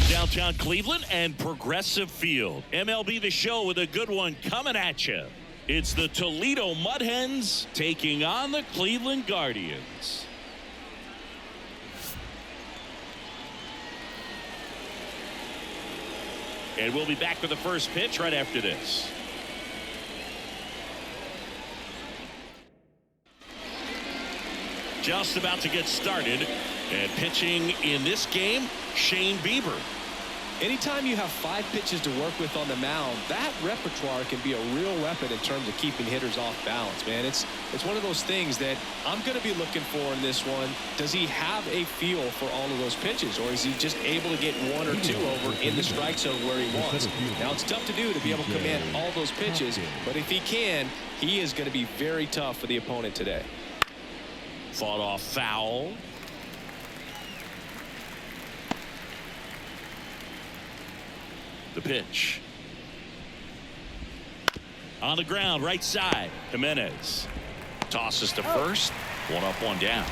Downtown Cleveland and Progressive Field. MLB The Show with a good one coming at you. It's the Toledo Mud Hens taking on the Cleveland Guardians. And we'll be back with the first pitch right after this. Just about to get started. And pitching in this game, Shane Bieber. Anytime you have 5 pitches to work with on the mound, that repertoire can be a real weapon in terms of keeping hitters off balance, man. It's one of those things that I'm going to be looking for in this one. Does he have a feel for all of those pitches, or is he just able to get 1 or 2 over in the strike zone where he wants? Now, it's tough to do to be able to command all those pitches, but if he can, he is going to be very tough for the opponent today. Fought off foul. The pitch. On the ground, right side. Jimenez tosses to first. 1 up, 1 down.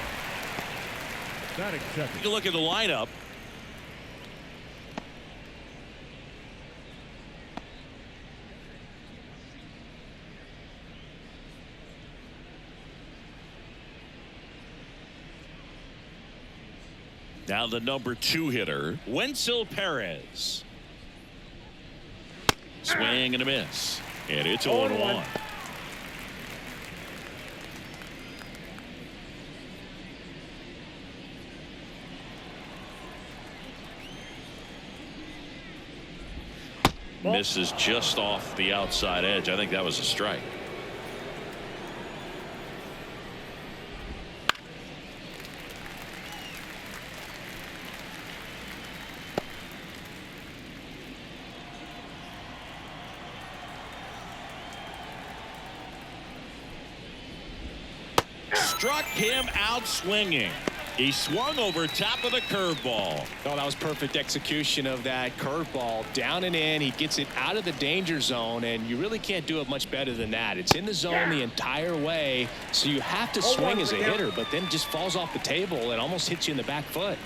Take a look at the lineup. Now the number 2 hitter, Wenzel Perez. Swing and a miss. And it's 0-1. Misses just off the outside edge. I think that was a strike. Struck him out swinging. He swung over top of the curveball. Oh, that was perfect execution of that curveball. Down and in. He gets it out of the danger zone, and you really can't do it much better than that. It's in the zone the entire way, so you have to swing as a hitter, but then just falls off the table and almost hits you in the back foot.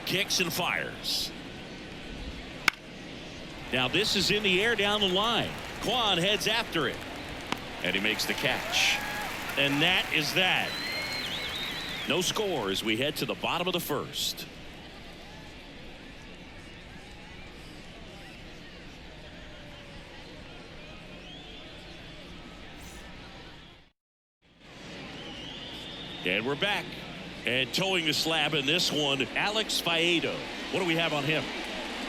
Kicks and fires. Now this is in the air down the line. Quan heads after it. And he makes the catch. And that is that. No score as we head to the bottom of the first. And we're back. And towing the slab in this one, Alex Faedo. What do we have on him?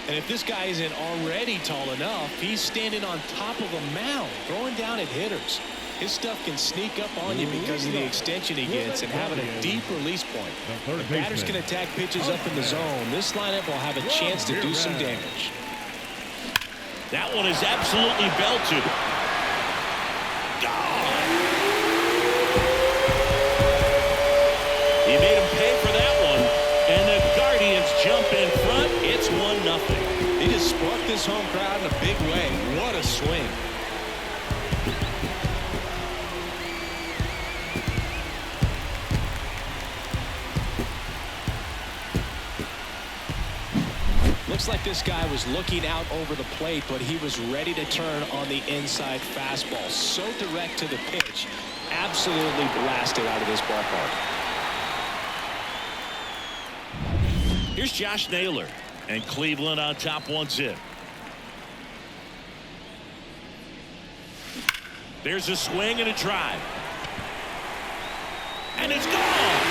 And if this guy isn't already tall enough, he's standing on top of a mound, throwing down at hitters. His stuff can sneak up on you because of the extension he gets and having a deep release point. If batters can attack pitches up in the zone, this lineup will have a chance to do some damage. That one is absolutely belted. God. He made him pay for that one, and the Guardians jump in front. It's 1-0. He just sparked this home crowd in a big way. What a swing. Looks like this guy was looking out over the plate, but he was ready to turn on the inside fastball. So direct to the pitch. Absolutely blasted out of this ballpark. Here's Josh Naylor. And Cleveland on top 1-0. There's a swing and a drive. And it's gone.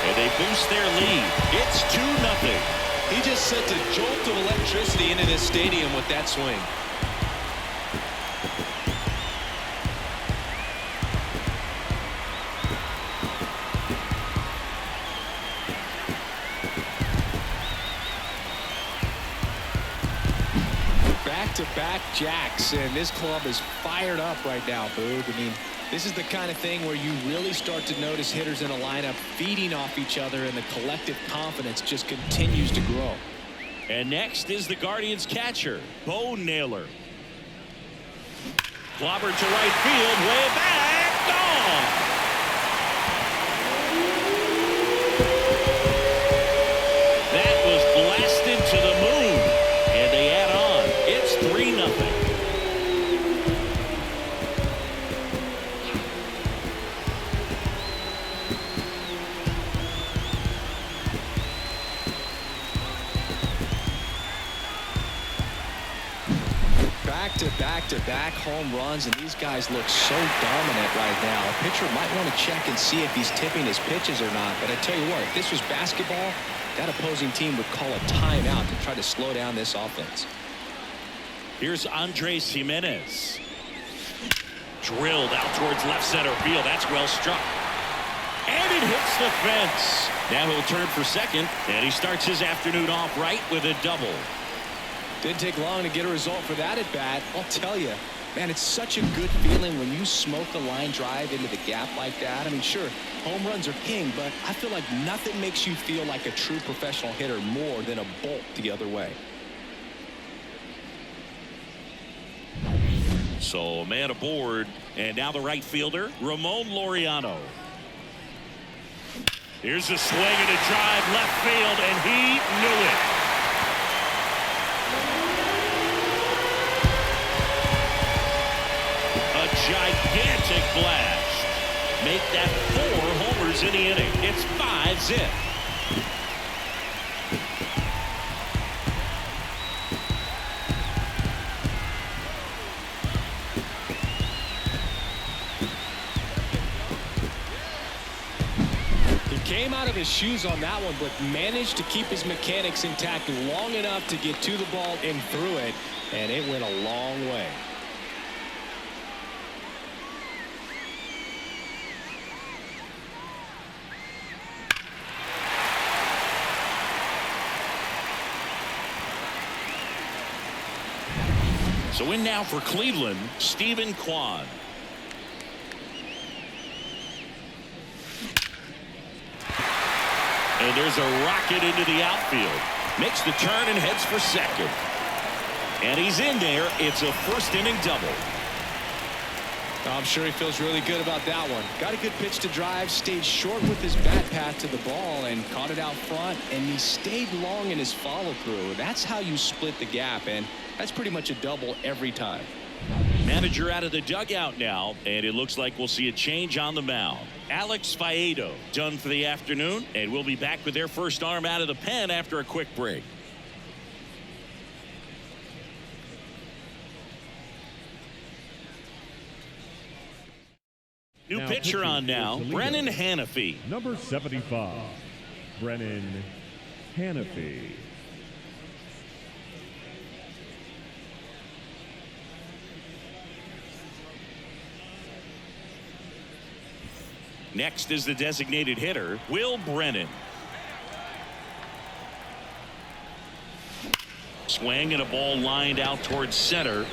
And they boost their lead. It's 2-0. He just sent a jolt of electricity into this stadium with that swing. Back-to-back jacks, and this club is fired up right now, Boog. I mean, this is the kind of thing where you really start to notice hitters in a lineup feeding off each other, and the collective confidence just continues to grow. And next is the Guardians catcher, Bo Naylor. Clobbered to right field, way back. Gone. That was blasted to the moon. And they add on. It's 3-0. Back-to-back home runs, and these guys look so dominant right now. A pitcher might want to check and see if he's tipping his pitches or not. But I tell you what, if this was basketball, that opposing team would call a timeout to try to slow down this offense. Here's Andres Jimenez. Drilled out towards left center field. That's well struck. And it hits the fence. Now he'll turn for second, and he starts his afternoon off right with a double. Didn't take long to get a result for that at bat. I'll tell you, man, it's such a good feeling when you smoke a line drive into the gap like that. I mean, sure, home runs are king, but I feel like nothing makes you feel like a true professional hitter more than a bolt the other way. So a man aboard, and now the right fielder, Ramon Laureano. Here's a swing and a drive left field, and he knew it. A gigantic blast. Make that 4 homers in the inning. It's 5-zip. Came out of his shoes on that one, but managed to keep his mechanics intact long enough to get to the ball and through it, and it went a long way. So in now for Cleveland, Stephen Kwan. And there's a rocket into the outfield. Makes the turn and heads for second. And he's in there. It's a first inning double. I'm sure he feels really good about that one. Got a good pitch to drive, stayed short with his bat path to the ball and caught it out front, and he stayed long in his follow through. That's how you split the gap, and that's pretty much a double every time. Manager out of the dugout now, and it looks like we'll see a change on the mound. Alex Faedo done for the afternoon, and we'll be back with their first arm out of the pen after a quick break. New pitcher on now, Toledo, Brennan Hanafy. Number 75, Brennan Hanafy. Next is the designated hitter, Will Brennan. Swing and a ball lined out towards center.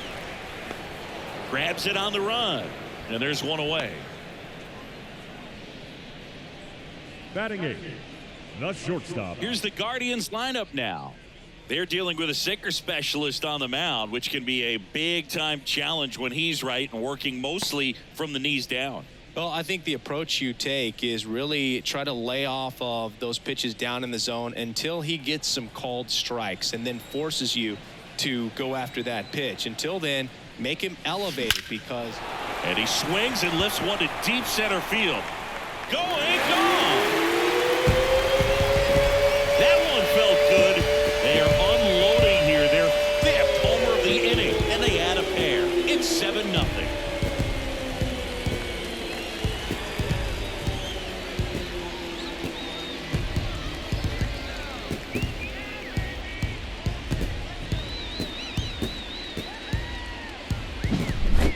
Grabs it on the run, and there's one away. Batting 8, the shortstop. Here's the Guardians lineup now. They're dealing with a sinker specialist on the mound, which can be a big-time challenge when he's right and working mostly from the knees down. Well, I think the approach you take is really try to lay off of those pitches down in the zone until he gets some called strikes and then forces you to go after that pitch. Until then, make him elevated because... And he swings and lifts one to deep center field. Going, gone! That one felt good. They are unloading here. Their 5th homer of the inning, and they add a pair. It's 7-0.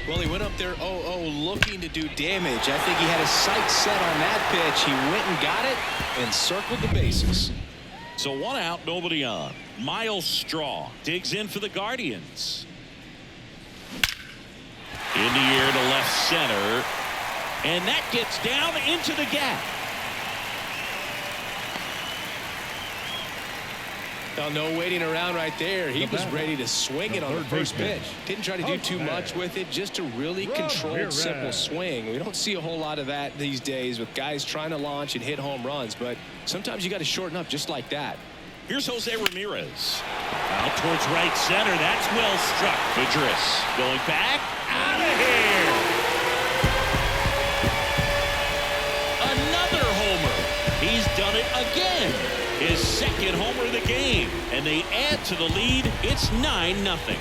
Well, he went up there 0-0 looking to do damage. I think he had his sights set on that pitch. He went and got it and circled the bases. So 1 out, nobody on. Miles Straw digs in for the Guardians. In the air to left center. And that gets down into the gap. Well, no waiting around right there. He was ready to swing it on the first pitch. Didn't try to do too much with it, just a really controlled, simple swing. We don't see a whole lot of that these days with guys trying to launch and hit home runs, but sometimes you got to shorten up just like that. Here's Jose Ramirez. Out towards right center. That's well struck. Idris going back. Out of here. Another homer. He's done it again. His second homer of the game. And they add to the lead. It's 9-0.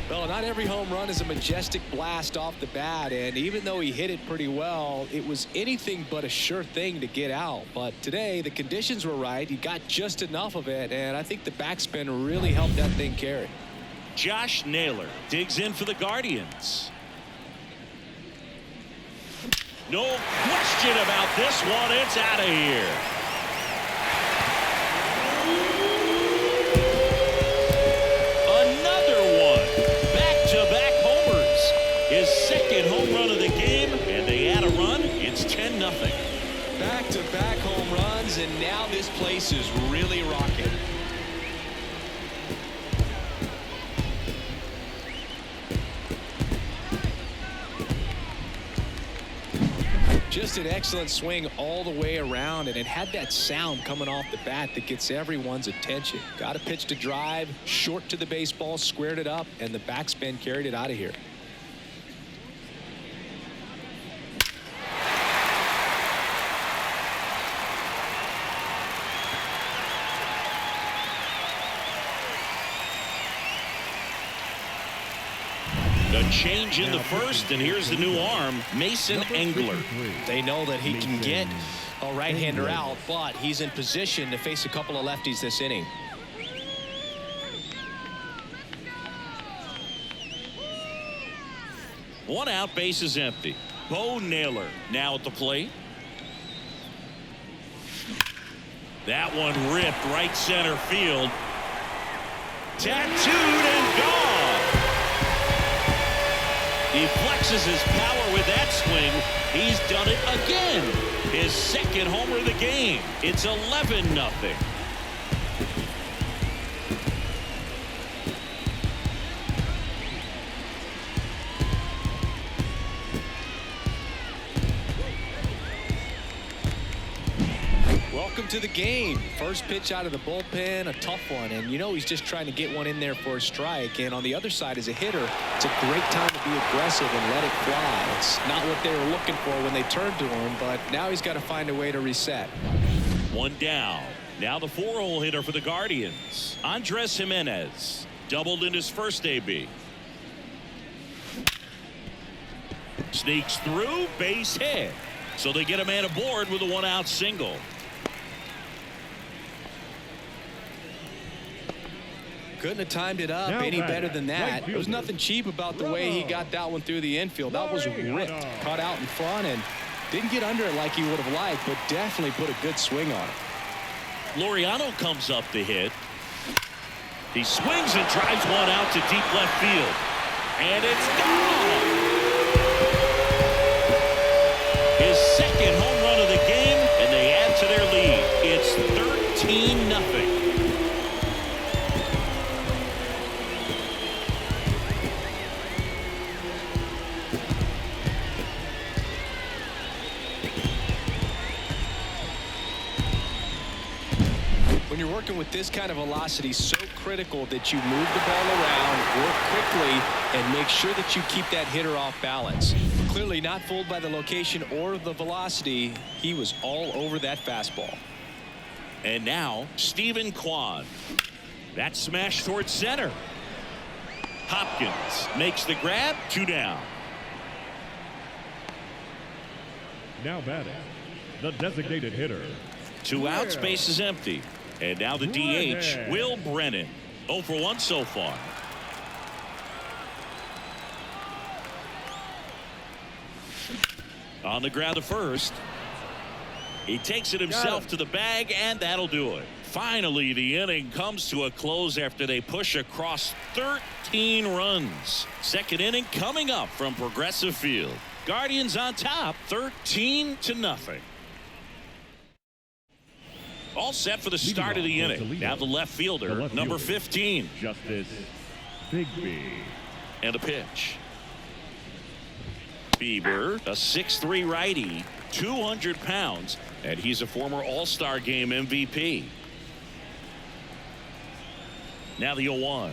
Well, not every home run is a majestic blast off the bat, and even though he hit it pretty well, it was anything but a sure thing to get out. But today, the conditions were right. He got just enough of it, and I think the backspin really helped that thing carry. Josh Naylor digs in for the Guardians. No question about this one. It's out of here. His second home run of the game, and they add a run. It's 10-0. Back-to-back home runs, and now this place is really rocking. Just an excellent swing all the way around, and it had that sound coming off the bat that gets everyone's attention. Got a pitch to drive, short to the baseball, squared it up, and the backspin carried it out of here. The change in the first, and here's the new arm, Mason Engler. They know that he can get a right-hander out, but he's in position to face a couple of lefties this inning. One out, base is empty. Bo Naylor now at the plate. That one ripped right center field. Tattooed and gone. He flexes his power with that swing. He's done it again. His second homer of the game. It's 11-0. Welcome to the game. First pitch out of the bullpen, a tough one, and you know he's just trying to get one in there for a strike. And on the other side, as a hitter, it's a great time to be aggressive and let it fly. It's not what they were looking for when they turned to him, but now he's got to find a way to reset. One down. Now the 4-hole hitter for the Guardians, Andres Jimenez, doubled in his first AB. Sneaks through, base hit. So they get a man aboard with a one-out single. Couldn't have timed it up any better than that. There was nothing cheap about the way he got that one through the infield. That was ripped, caught out in front, and didn't get under it like he would have liked, but definitely put a good swing on it. Laureano comes up to hit. He swings and drives one out to deep left field. And it's gone! His second home run of the game, and they add to their lead. It's 13-0. When you're working with this kind of velocity, so critical that you move the ball around, work quickly, and make sure that you keep that hitter off balance. Clearly not fooled by the location or the velocity. He was all over that fastball. And now Stephen Kwan. That smash towards center. Hopkins makes the grab. 2 down. Now batting, the designated hitter. 2 outs, base is empty. And now the DH, Will Brennan. 0 for 1 so far. On the ground to first. He takes it himself to the bag, and that'll do it. Finally, the inning comes to a close after they push across 13 runs. Second inning coming up from Progressive Field. Guardians on top, 13-0. All set for the start of the inning. Toledo. Now the left fielder, number 15. Justice Bigby. And a pitch. Bieber, a 6'3" righty, 200 pounds, and he's a former All-Star Game MVP. Now the 0-1.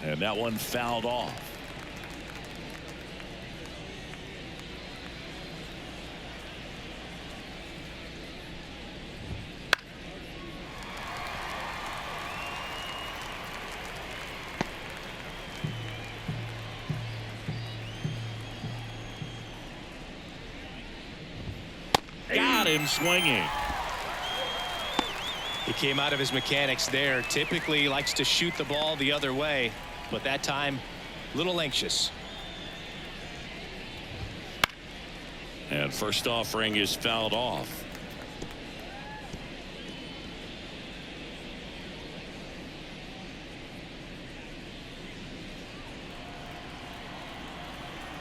And that one fouled off. Got him swinging. He came out of his mechanics there. Typically likes to shoot the ball the other way, but that time a little anxious. And first offering is fouled off.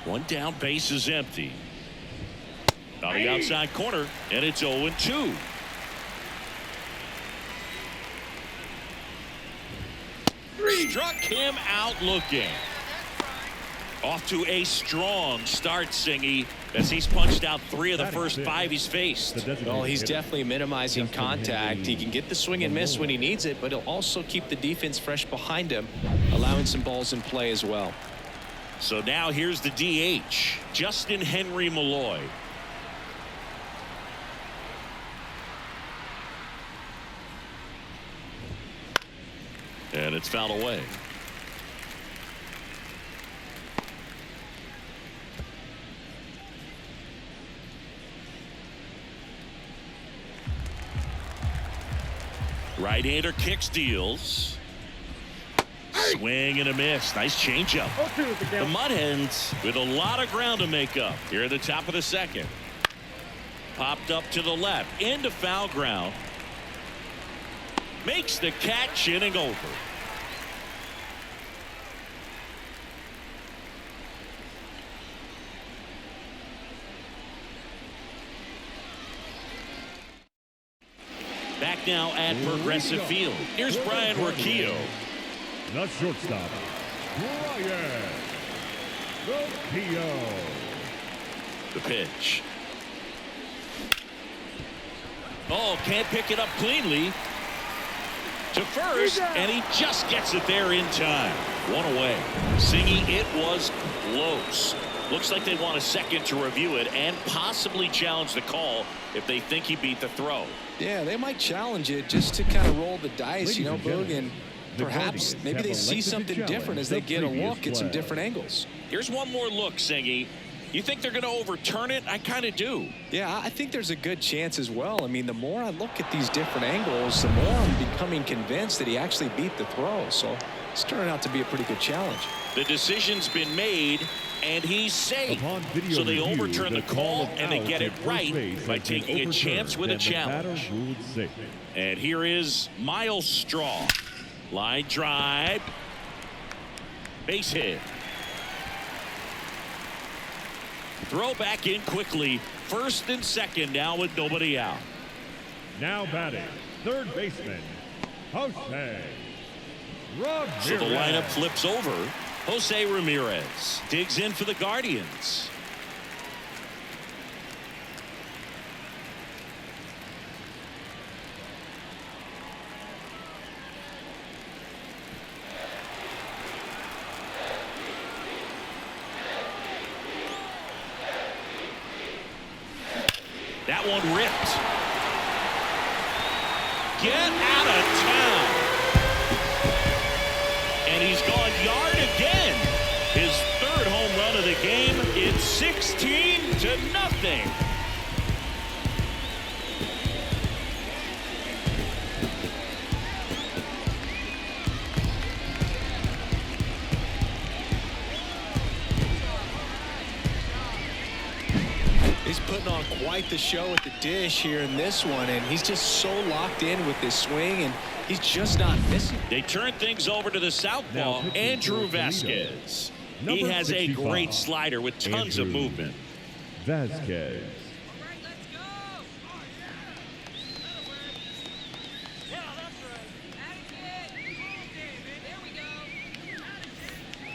One down, base is empty. On the outside corner, and it's 0-2. Struck him out looking. Off to a strong start, Singy, as he's punched out 3 of the first 5 he's faced. Well, he's definitely minimizing contact. He can get the swing and miss when he needs it, but he'll also keep the defense fresh behind him, allowing some balls in play as well. So now here's the DH, Justin Henry Malloy. And it's fouled away. Right-hander kicks, deals. Swing and a miss. Nice changeup. The Mud Hens with a lot of ground to make up here at the top of the second. Popped up to the left into foul ground. Makes the catch, inning over. Back now at Progressive Field. Here's Brian Rocchio. The shortstop, Brian Rocchio. The pitch. Oh, can't pick it up cleanly. To first, and he just gets it there in time. One away. Singy, it was close. Looks like they want a second to review it and possibly challenge the call if they think he beat the throw. Yeah, they might challenge it just to kind of roll the dice, you know, Boog, and perhaps maybe they see something different as they get a look at some different angles. Here's one more look, Singy. You think they're going to overturn it? I kind of do. Yeah, I think there's a good chance as well. I mean, the more I look at these different angles, the more I'm becoming convinced that he actually beat the throw. So it's turning out to be a pretty good challenge. The decision's been made, and he's safe. So they overturn the call, and they get it right by taking a chance with a challenge. And here is Miles Straw. Line drive. Base hit. Throw back in quickly. First and second now with nobody out. Now batting, third baseman, Jose Ramirez. So the lineup flips over. Jose Ramirez digs in for the Guardians. That one ripped. Get out of town. And he's gone yard again. His third home run of the game. It's 16-0. He's put putting on quite the show at the dish here in this one, and he's just so locked in with this swing, and he's just not missing. They turn things over to the southpaw, Andrew Vasquez. He Number has a 65, great slider with tons of Andrew movement. Vasquez.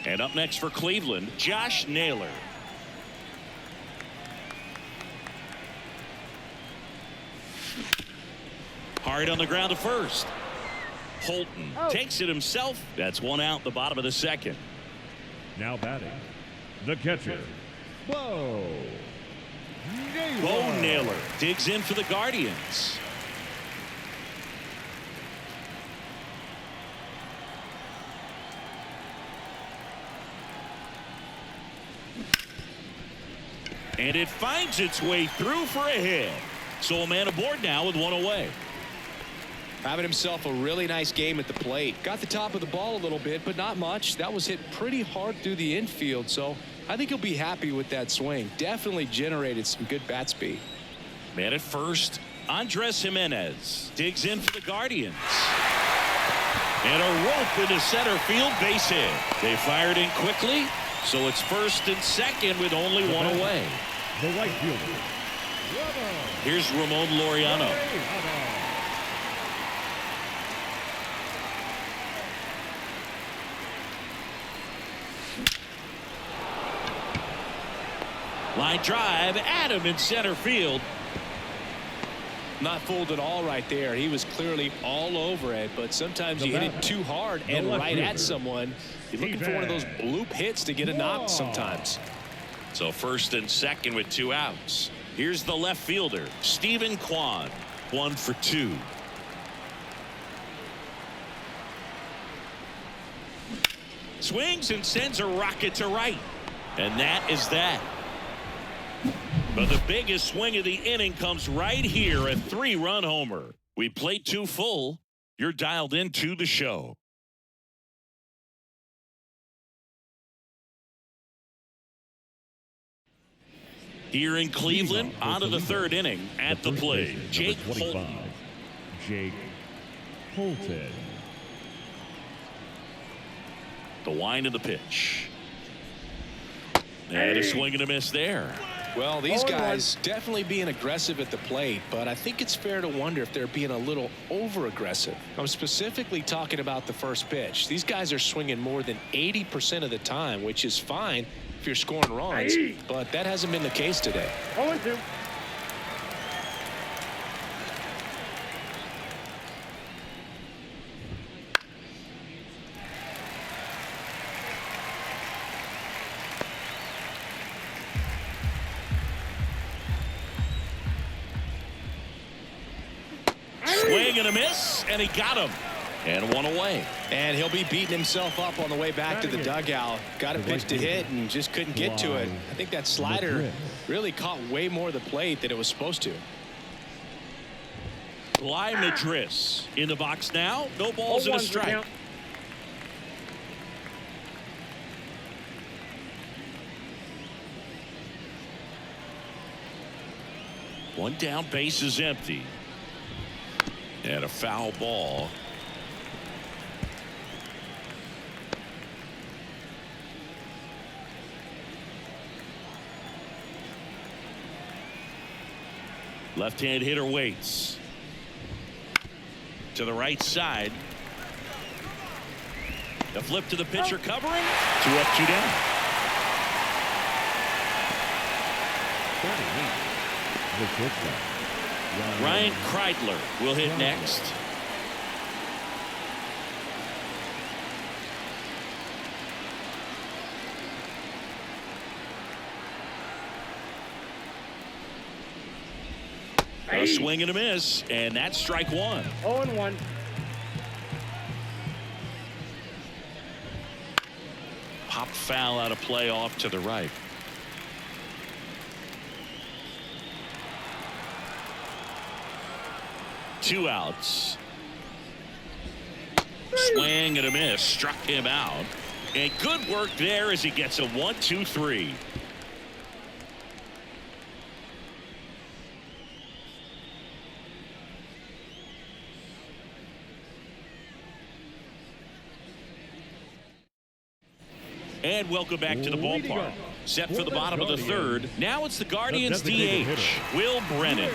And up next for Cleveland, Josh Naylor. Hard on the ground to first. Holton takes it himself. That's one out in the bottom of the second. Now batting, the catcher, Bo Naylor digs in for the Guardians. And it finds its way through for a hit. So a man aboard now with one away. Having himself a really nice game at the plate. Got the top of the ball a little bit, but not much. That was hit pretty hard through the infield, so I think he'll be happy with that swing. Definitely generated some good bat speed. Man at first, Andres Jimenez digs in for the Guardians. And a rope into center field, base hit. They fired in quickly, so it's first and second with only one away. The right fielder, Here's Ramon Laureano. Line drive, Adam in center field. Not fooled at all right there. He was clearly all over it, but sometimes you hit it too hard and right at someone. You're looking for one of those bloop hits to get a knock sometimes. So first and second with two outs. Here's the left fielder, Stephen Kwan, 1 for 2. Swings and sends a rocket to right. And that is that. But the biggest swing of the inning comes right here, a 3-run homer. We played 2 full. You're dialed into the show. Here in Cleveland, on to the 3rd inning. At the plate, Jake Holton. Jake Holton. The wind of the pitch. And a swing and a miss there. Well, these guys definitely being aggressive at the plate, but I think it's fair to wonder if they're being a little over-aggressive. I'm specifically talking about the first pitch. These guys are swinging more than 80% of the time, which is fine if you're scoring runs, but that hasn't been the case today. 0-2. Swing and a miss, and he got him. And one away. And he'll be beating himself up on the way back to the dugout. Got a pitch to hit and just couldn't get to it. I think that slider really caught way more of the plate than it was supposed to. Bly Madris in the box now. No balls and a strike. One down, base is empty. And a foul ball. Left-hand hitter waits. To the right side. The flip to the pitcher covering. 2 up, 2 down. Ryan Kreidler will hit next. A swing and a miss, and that's strike 1. 0-1. Pop foul out of play off to the right. Two outs. Swing and a miss, struck him out. And good work there as he gets a 1-2-3. And welcome back to the ballpark. Set for the bottom of the third. Now it's the Guardians DH, Will Brennan.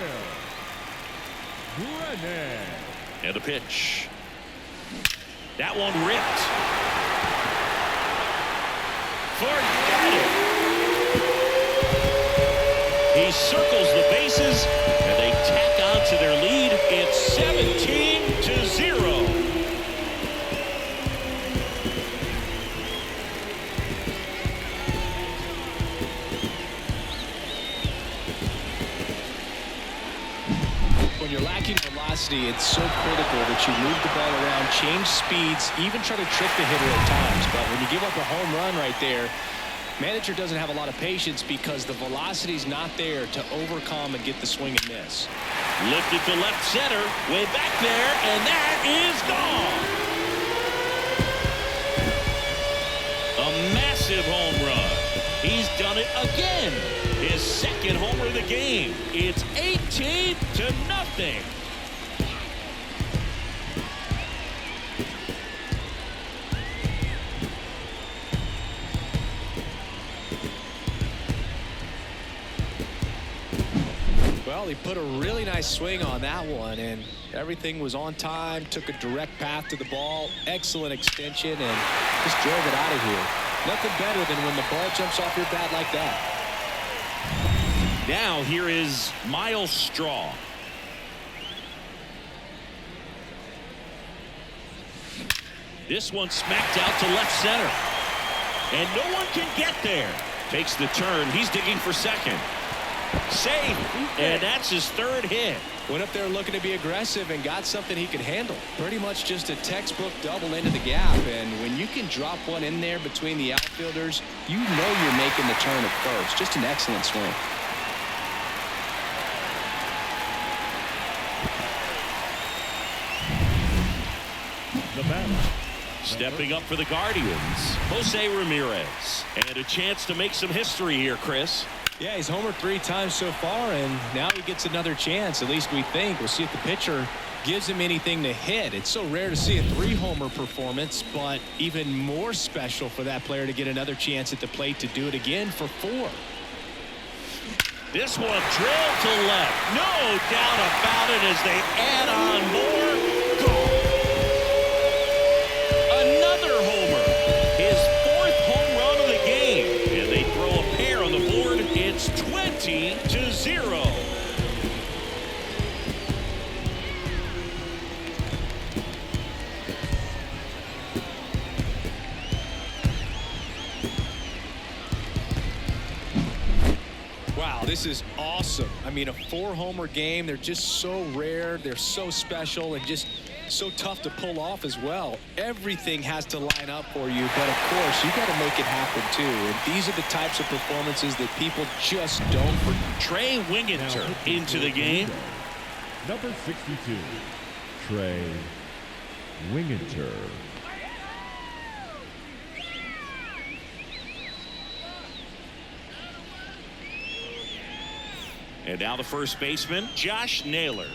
And the pitch. That one ripped. Forget it. He circles the bases, and they tack on to their lead. It's 17-0. When you're lacking velocity, it's so critical that you move the ball around, change speeds, even try to trick the hitter at times. But when you give up a home run right there, manager doesn't have a lot of patience because the velocity's not there to overcome and get the swing and miss. Lifted to left center, way back there, and that is gone. A massive home run. He's done it again. His second homer of the game. It's 18-0. Well, he put a really nice swing on that one, and everything was on time, took a direct path to the ball, excellent extension, and just drove it out of here. Nothing better than when the ball jumps off your bat like that. Now here is Miles Straw. This one smacked out to left center. And no one can get there. Takes the turn. He's digging for second. Safe. And that's his third hit. Went up there looking to be aggressive and got something he could handle. Pretty much just a textbook double into the gap. And when you can drop one in there between the outfielders, you know you're making the turn at first. Just an excellent swing. The batter. Stepping up for the Guardians, Jose Ramirez. And a chance to make some history here, Chris. Yeah, he's homered 3 times so far, and now he gets another chance. At least we think. We'll see if the pitcher gives him anything to hit. It's so rare to see a 3-homer performance, but even more special for that player to get another chance at the plate to do it again for 4. This one drilled to left. No doubt about it as they add on more. Goal. Another homer. His 4th home run of the game. And they throw a pair on the board. It's 20-0. Wow, this is awesome. I mean, a 4-homer game. They're just so rare. They're so special and just so tough to pull off as well. Everything has to line up for you, but of course, you got to make it happen too. And these are the types of performances that people just don't forget. Trey Winginter into the game. Number 62, Trey Winginter. And now the first baseman, Josh Naylor.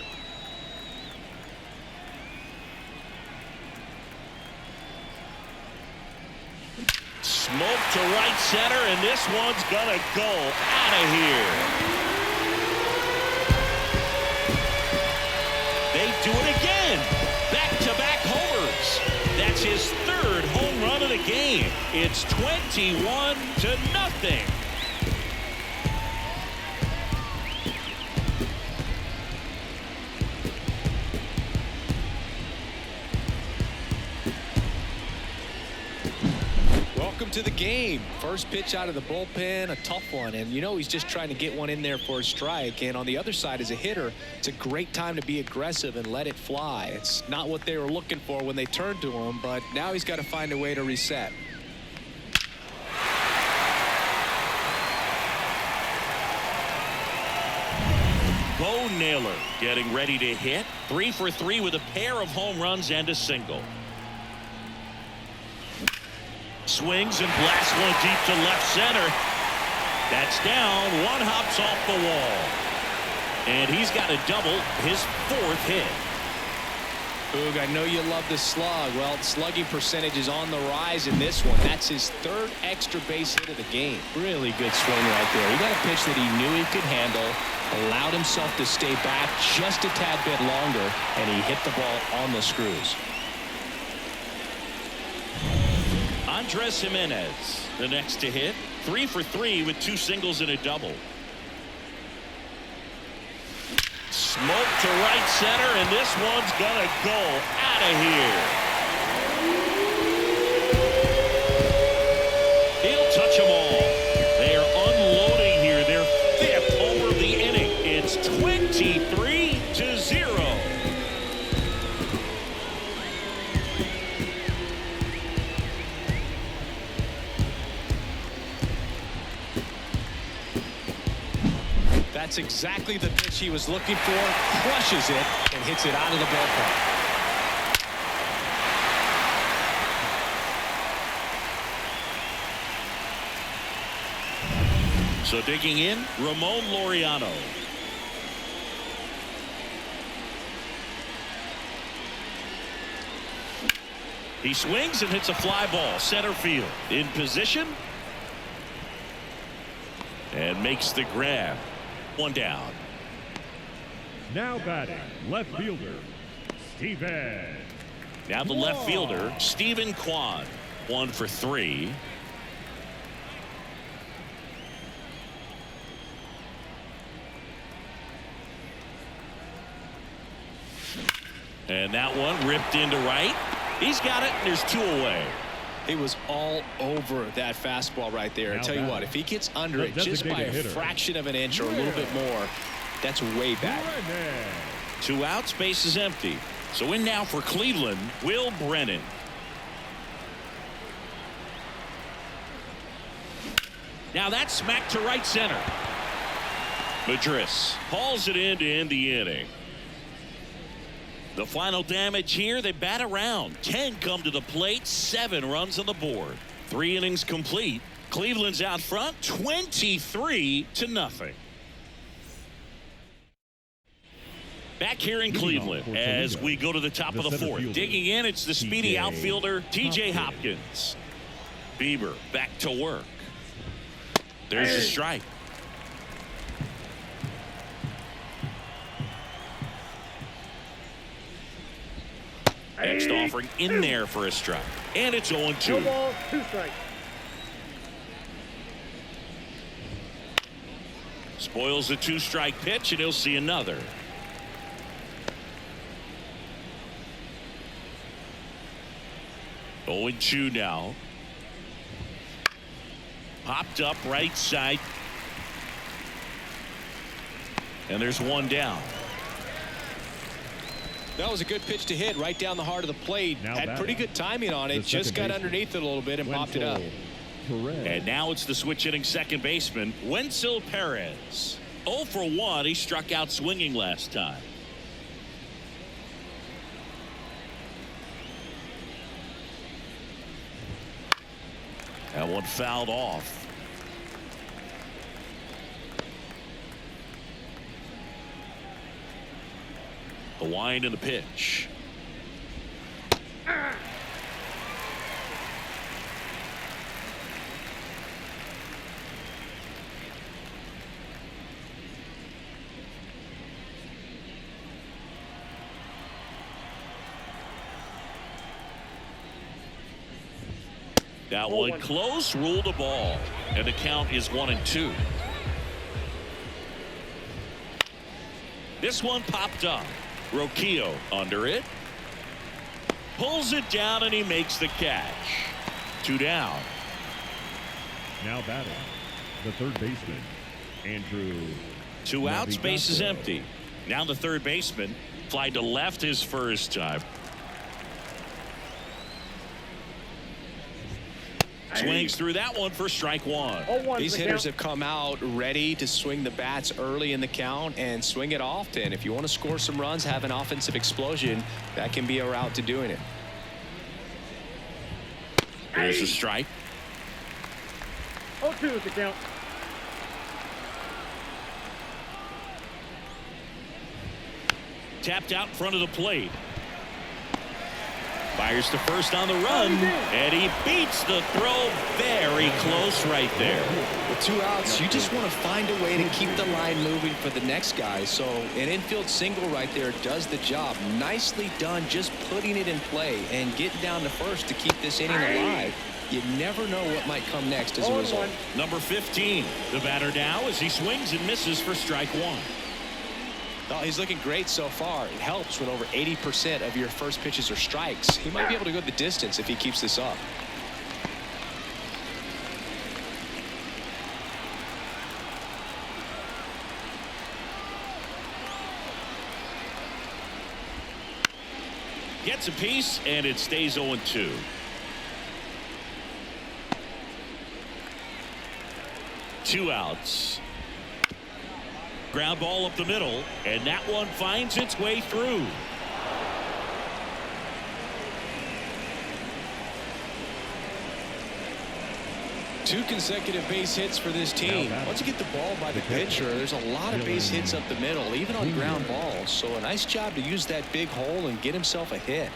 Smoke to right center, and this one's gonna go out of here. They do it again. Back-to-back homers. That's his 3rd home run of the game. It's 21-0. To the game. First pitch out of the bullpen, a tough one, and you know he's just trying to get one in there for a strike. And on the other side, as a hitter, it's a great time to be aggressive and let it fly. It's not what they were looking for when they turned to him, but now he's got to find a way to reset. Bo Naylor getting ready to hit. 3 for 3 with a pair of home runs and a single. Swings and blasts one deep to left center. That's down. One hops off the wall. And he's got a double, his 4th hit. Boog, I know you love the slug. Well, slugging percentage is on the rise in this one. That's his third extra base hit of the game. Really good swing right there. He got a pitch that he knew he could handle, allowed himself to stay back just a tad bit longer, and he hit the ball on the screws. Andres Jimenez, the next to hit. 3 for 3 with 2 singles and a double. Smoke to right center, and this one's gonna go out of here. He'll touch them all. They are unloading here. Their 5th homer of the inning. It's 23-0. That's exactly the pitch he was looking for. Crushes it and hits it out of the ballpark. So digging in, Ramon Laureano. He swings and hits a fly ball center field. In position and makes the grab. 1 down. Now batting, left fielder, Steven. Now the left fielder, Stephen Kwan. 1 for 3. And that one ripped into right. He's got it, and there's 2 away. He was all over that fastball right there. I tell you what, if he gets under it just by a fraction of an inch or a little bit more, that's way back. 2 outs, base is empty. So in now for Cleveland, Will Brennan. Now that's smacked to right center. Madris hauls it in to end the inning. The final damage here, they bat around. 10 come to the plate, 7 runs on the board. 3 innings complete. Cleveland's out front, 23-0. Back here in Cleveland as we go to the top of the 4th. Digging in, it's the speedy outfielder, T.J. Hopkins. Bieber back to work. There's a strike. Next offering in there for a strike. And it's 0-2. 2 balls, 2 strikes. Spoils the 2-strike pitch, and he'll see another. Oh, 0-2 now. Popped up right side. And there's 1 down. That was a good pitch to hit right down the heart of the plate. Had pretty good timing on it. Just got underneath it a little bit and popped it up. And now it's the switch hitting second baseman, Wenzel Perez. 0 for 1. He struck out swinging last time. That one fouled off. The wind and the pitch. That one close, ruled a ball, and the count is 1-2. This one popped up. Roquillo under it. Pulls it down, and he makes the catch. 2 down. Now batting, the third baseman, Andrew. 2 outs, base is empty. Now the third baseman. Fly to left his first time. Swings through that one for strike 1. These hitters have come out ready to swing the bats early in the count and swing it often. If you want to score some runs, have an offensive explosion, that can be a route to doing it. There's a strike. 0-2 is the count. Tapped out in front of the plate. Fires to first on the run, and he beats the throw very close right there. With 2 outs, you just want to find a way to keep the line moving for the next guy. So an infield single right there does the job. Nicely done, just putting it in play and getting down to first to keep this inning alive. You never know what might come next as a result. Number 15, the batter now as he swings and misses for strike one. Oh, he's looking great so far. It helps when over 80% of your first pitches are strikes. He might be able to go the distance if he keeps this up. Gets a piece, and it stays 0-2. Two outs. Ground ball up the middle, and that one finds its way through. Two consecutive base hits for this team. Once you get the ball by the pitcher, there's a lot of base hits up the middle, even on ground balls. So a nice job to use that big hole and get himself a hit.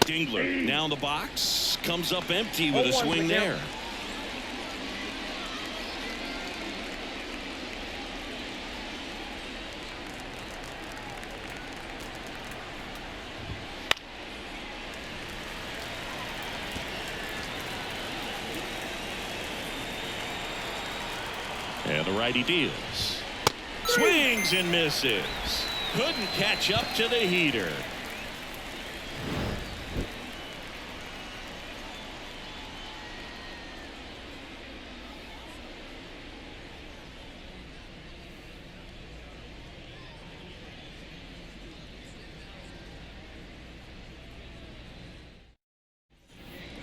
Dingler now in the box, comes up empty with a swing there. And the righty deals. Swings and misses. Couldn't catch up to the heater.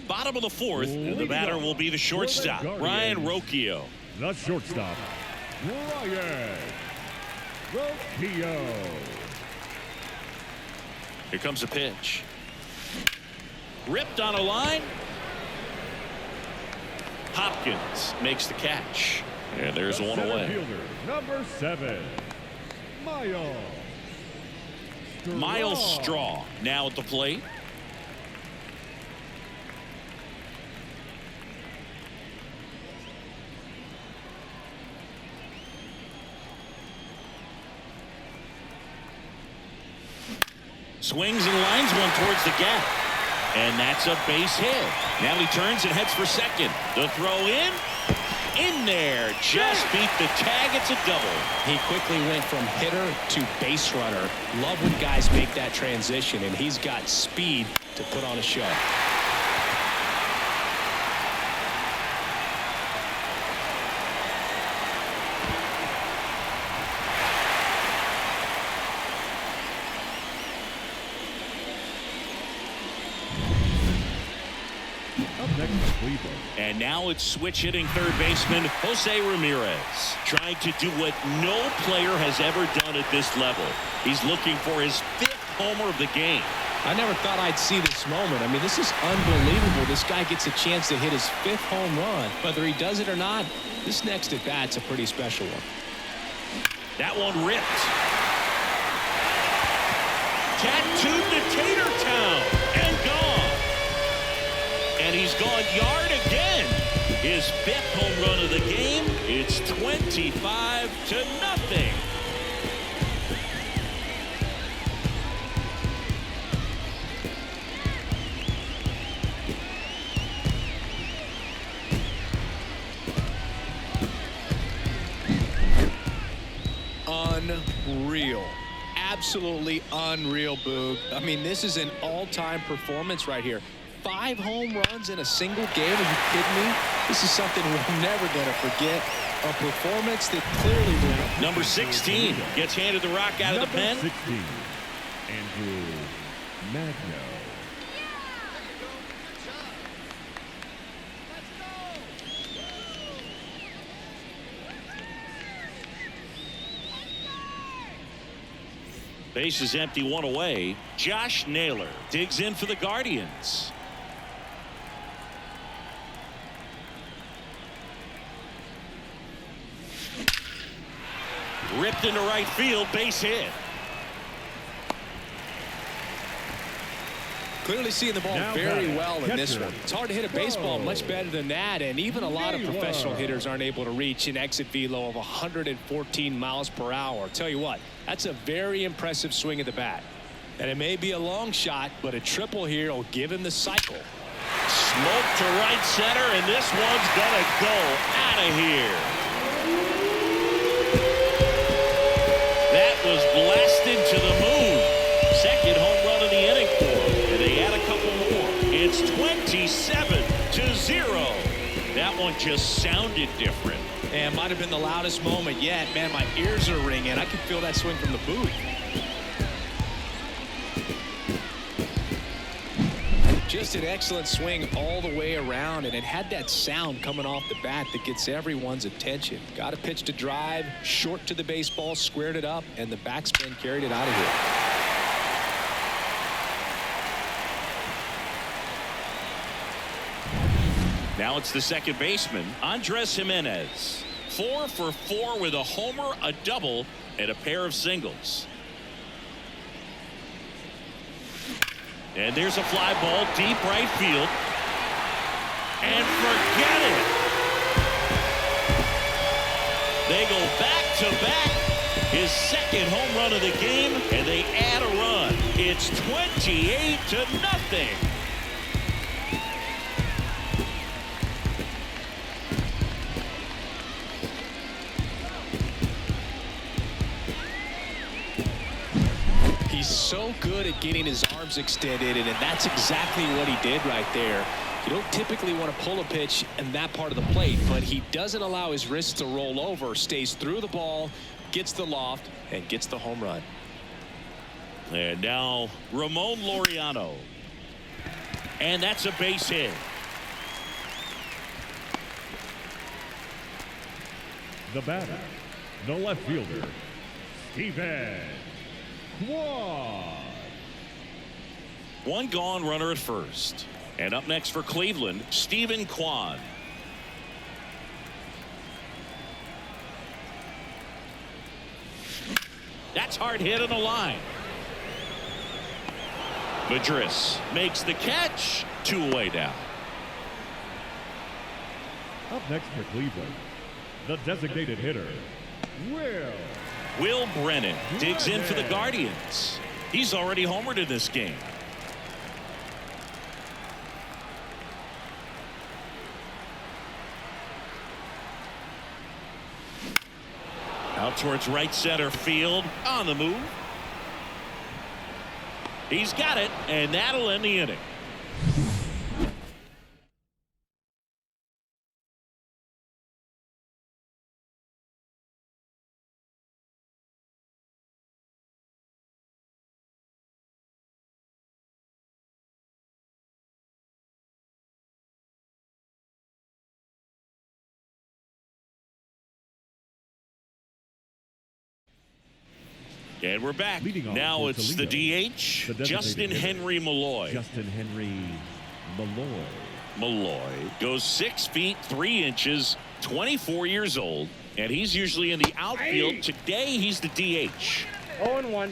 Bottom of the fourth, and the batter will be the shortstop, Ryan Rocchio. The shortstop, Ryan Rocchio. Here comes a pitch. Ripped on a line. Hopkins makes the catch. And there's one away. Fielder, number 7, Miles Straw now at the plate. Swings and lines one towards the gap. And that's a base hit. Now he turns and heads for second. The throw in there. Just beat the tag. It's a double. He quickly went from hitter to base runner. Love when guys make that transition, and he's got speed to put on a show. And now it's switch hitting third baseman Jose Ramirez, trying to do what no player has ever done at this level. He's looking for his 5th homer of the game. I never thought I'd see this moment. I mean, this is unbelievable. This guy gets a chance to hit his 5th home run. Whether he does it or not, this next at bat's a pretty special one. That one ripped. Tattooed to Tatertown and gone. And he's gone yard again. His 5th home run of the game. It's 25-0. Unreal. Absolutely unreal, Boog. I mean, this is an all-time performance right here. 5 home runs in a single game. Are you kidding me? This is something we're never going to forget. A performance that clearly will. Number 16 gets handed the rock out of the pen. 16, Andrew Magno. Base is empty, one away. Josh Naylor digs in for the Guardians. Ripped into right field, base hit. Clearly seeing the ball Now very batting, well in this catcher. one. It's hard to hit a baseball much better than that, and even a lot of professional hitters aren't able to reach an exit velo of 114 miles per hour. Tell you what, that's a very impressive swing of the bat. And it may be a long shot, but a triple here will give him the cycle. Smoke to right center, and this one's gonna go out of here. That was blasted to the moon. Second home run of the inning for him, and they add a couple more. It's 27-0. That one just sounded different. And might have been the loudest moment yet. Man, my ears are ringing. I can feel that swing from the booth. Just an excellent swing all the way around, and it had that sound coming off the bat that gets everyone's attention. Got a pitch to drive, short to the baseball, squared it up, and the backspin carried it out of here. Now it's the second baseman, Andres Jimenez. 4 for 4 with a homer, a double, and a pair of singles. And there's a fly ball deep right field. And forget it. They go back to back. His second home run of the game, and they add a run. It's 28-0. He's so good at getting his arms extended, and that's exactly what he did right there. You don't typically want to pull a pitch in that part of the plate, but he doesn't allow his wrists to roll over, stays through the ball, gets the loft, and gets the home run. And now Ramon Laureano. And that's a base hit. The batter, the left fielder, Steven Kwan. One gone runner at first. And up next for Cleveland, Steven Kwan. That's hard hit in the line. Madris makes the catch. 2 away down. Up next for Cleveland, the designated hitter, Will Brennan digs in for the Guardians. He's already homered in this game. Out towards right center field, on the move. He's got it, and that'll end the inning. And we're back. Now it's Toledo, the DH, Justin Henry Malloy. Justin Henry Malloy. Malloy goes 6 feet 3 inches, 24 years old, and he's usually in the outfield. Today he's the DH. 0-1.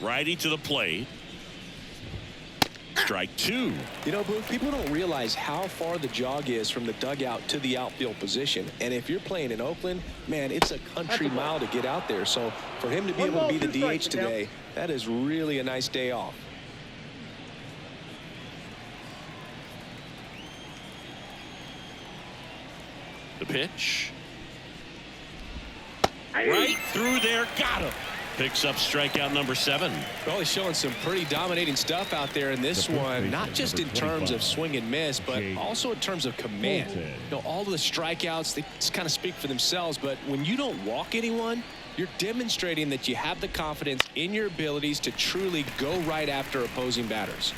Righty to the plate. Strike 2. You know, Booth, people don't realize how far the jog is from the dugout to the outfield position. And if you're playing in Oakland, man, it's a country mile to get out there. So for him to be able to be the DH today, that is really a nice day off. The pitch. Right through there. Got him. Picks up strikeout number 7. Well, he's showing some pretty dominating stuff out there in this one, not just in terms of swing and miss, but also in terms of command. You know, all of the strikeouts, they just kind of speak for themselves, but when you don't walk anyone, you're demonstrating that you have the confidence in your abilities to truly go right after opposing batters.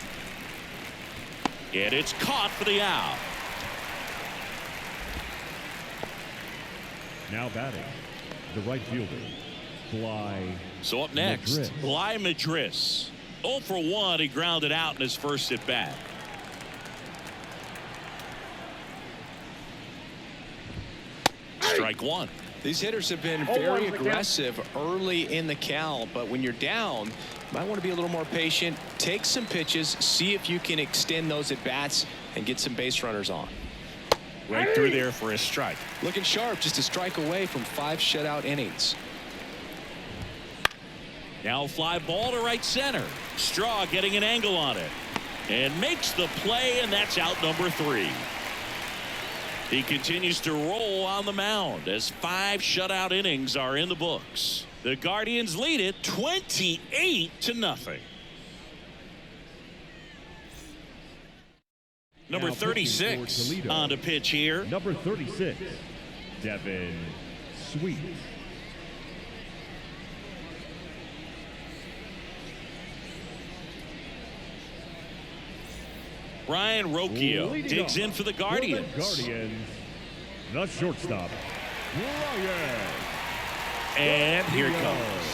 And it's caught for the out. Now batting, the right fielder, Bly. So up next, Madris. Bly Madris. 0 for 1. He grounded out in his first at bat. Strike 1. These hitters have been very aggressive early in the count, but when you're down, you might want to be a little more patient. Take some pitches, see if you can extend those at bats and get some base runners on. Right through there for a strike. Looking sharp, just a strike away from 5 shutout innings. Now fly ball to right center. Straw getting an angle on it and makes the play, and that's out number 3. He continues to roll on the mound as 5 shutout innings are in the books. The Guardians lead it 28-0. Number 36 on to pitch here. Number 36, Devin Sweet. Ryan Rocchio digs in for the Guardians. The shortstop, Ryan. And here it comes.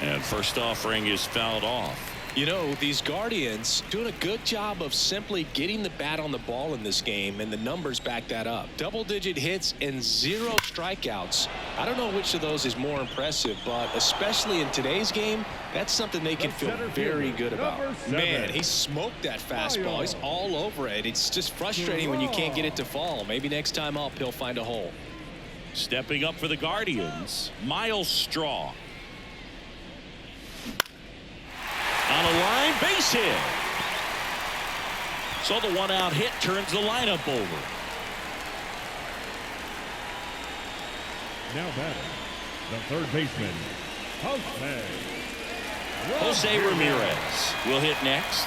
And first offering is fouled off. You know, these Guardians doing a good job of simply getting the bat on the ball in this game, and the numbers back that up. Double-digit hits and 0 strikeouts. I don't know which of those is more impressive, but especially in today's game, that's something they can feel very good about. Man, he smoked that fastball. He's all over it. It's just frustrating when you can't get it to fall. Maybe next time up, he'll find a hole. Stepping up for the Guardians, Miles Straw. On a line, base hit. So the 1-out hit turns the lineup over. Now batting, the third baseman, Jose Ramirez will hit next.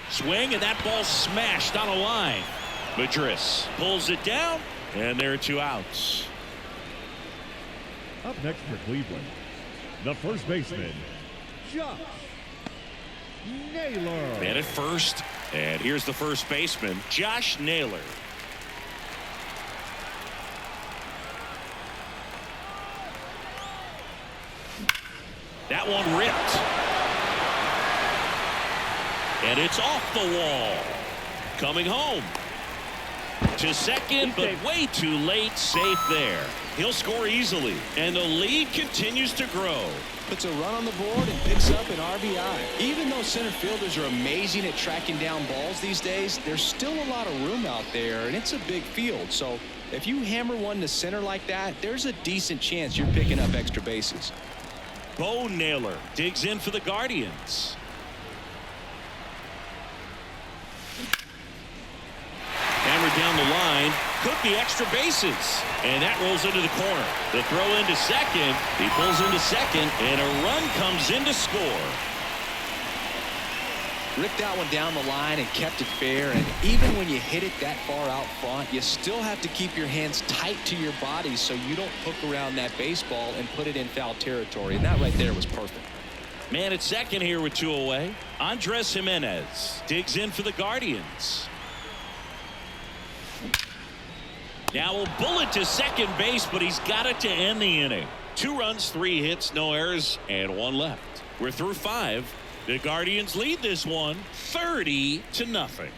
Swing, and that ball smashed on a line. Madris pulls it down, and there are 2 outs. Up next for Cleveland, the first baseman, Josh Naylor. Man at first, and here's the first baseman, Josh Naylor. That one ripped. And it's off the wall. Coming home. To second, but way too late. Safe there. He'll score easily. And the lead continues to grow. Puts a run on the board and picks up an RBI. Even though center fielders are amazing at tracking down balls these days, there's still a lot of room out there, and it's a big field. So if you hammer one to center like that, there's a decent chance you're picking up extra bases. Bo Naylor digs in for the Guardians. Hammered down the line, could be extra bases, and that rolls into the corner. The throw into second, he pulls into second, and a run comes in to score. Ripped that one down the line and kept it fair, and even when you hit it that far out front, you still have to keep your hands tight to your body so you don't hook around that baseball and put it in foul territory, and that right there was perfect. Man at second here with 2 away. Andres Jimenez digs in for the Guardians. Now a bullet to second base, but he's got it to end the inning. 2 runs, 3 hits, no errors, and 1 left. We're through 5. The Guardians lead this one 30-0.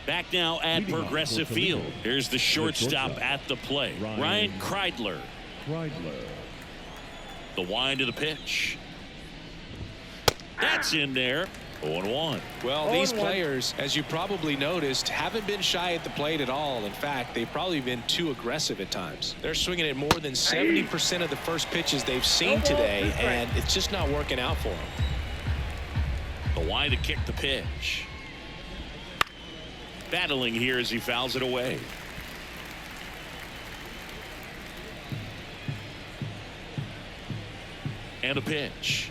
Back now at Progressive Field. Here's the shortstop at the plate, Ryan Kreidler. The wind of the pitch. That's in there. 0-1. Well, these players, as you probably noticed, haven't been shy at the plate at all. In fact, they've probably been too aggressive at times. They're swinging at more than 70% of the first pitches they've seen today, and it's just not working out for them. The wind to kick the pitch. Battling here as he fouls it away. And a pitch.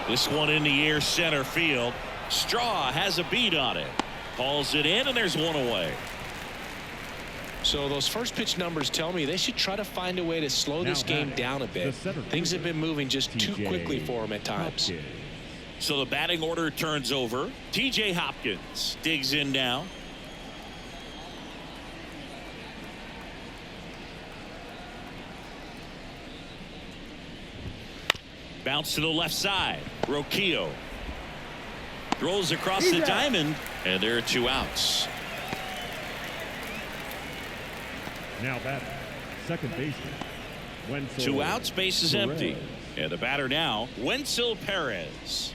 This one in the air center field. Straw has a beat on it. Calls it in, and there's 1 away. So those first pitch numbers tell me they should try to find a way to slow this game down a bit. Things have been moving just too quickly for them at times. So the batting order turns over. TJ Hopkins digs in now. Bounce to the left side. Roquillo throws across the diamond, and there are 2 outs. Now batting, second baseman, Wenzel 2 outs, base is Perez. empty. And the batter now, Wenzel Perez.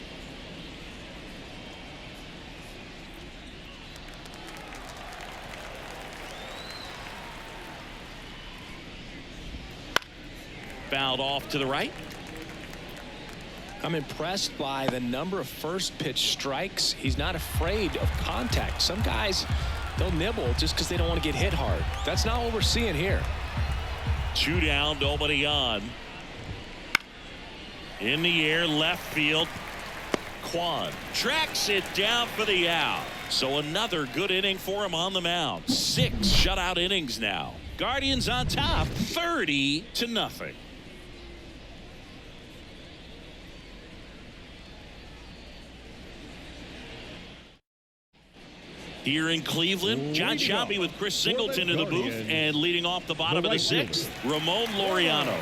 Fouled off to the right. I'm impressed by the number of first pitch strikes. He's not afraid of contact. Some guys, they'll nibble just because they don't want to get hit hard. That's not what we're seeing here. 2 down, nobody on. In the air, left field. Quan tracks it down for the out. So another good inning for him on the mound. 6 shutout innings now. Guardians on top, 30-0. Here in Cleveland, John Shelby with Chris Singleton in the booth, and leading off the bottom of the 6th, Ramon Laureano.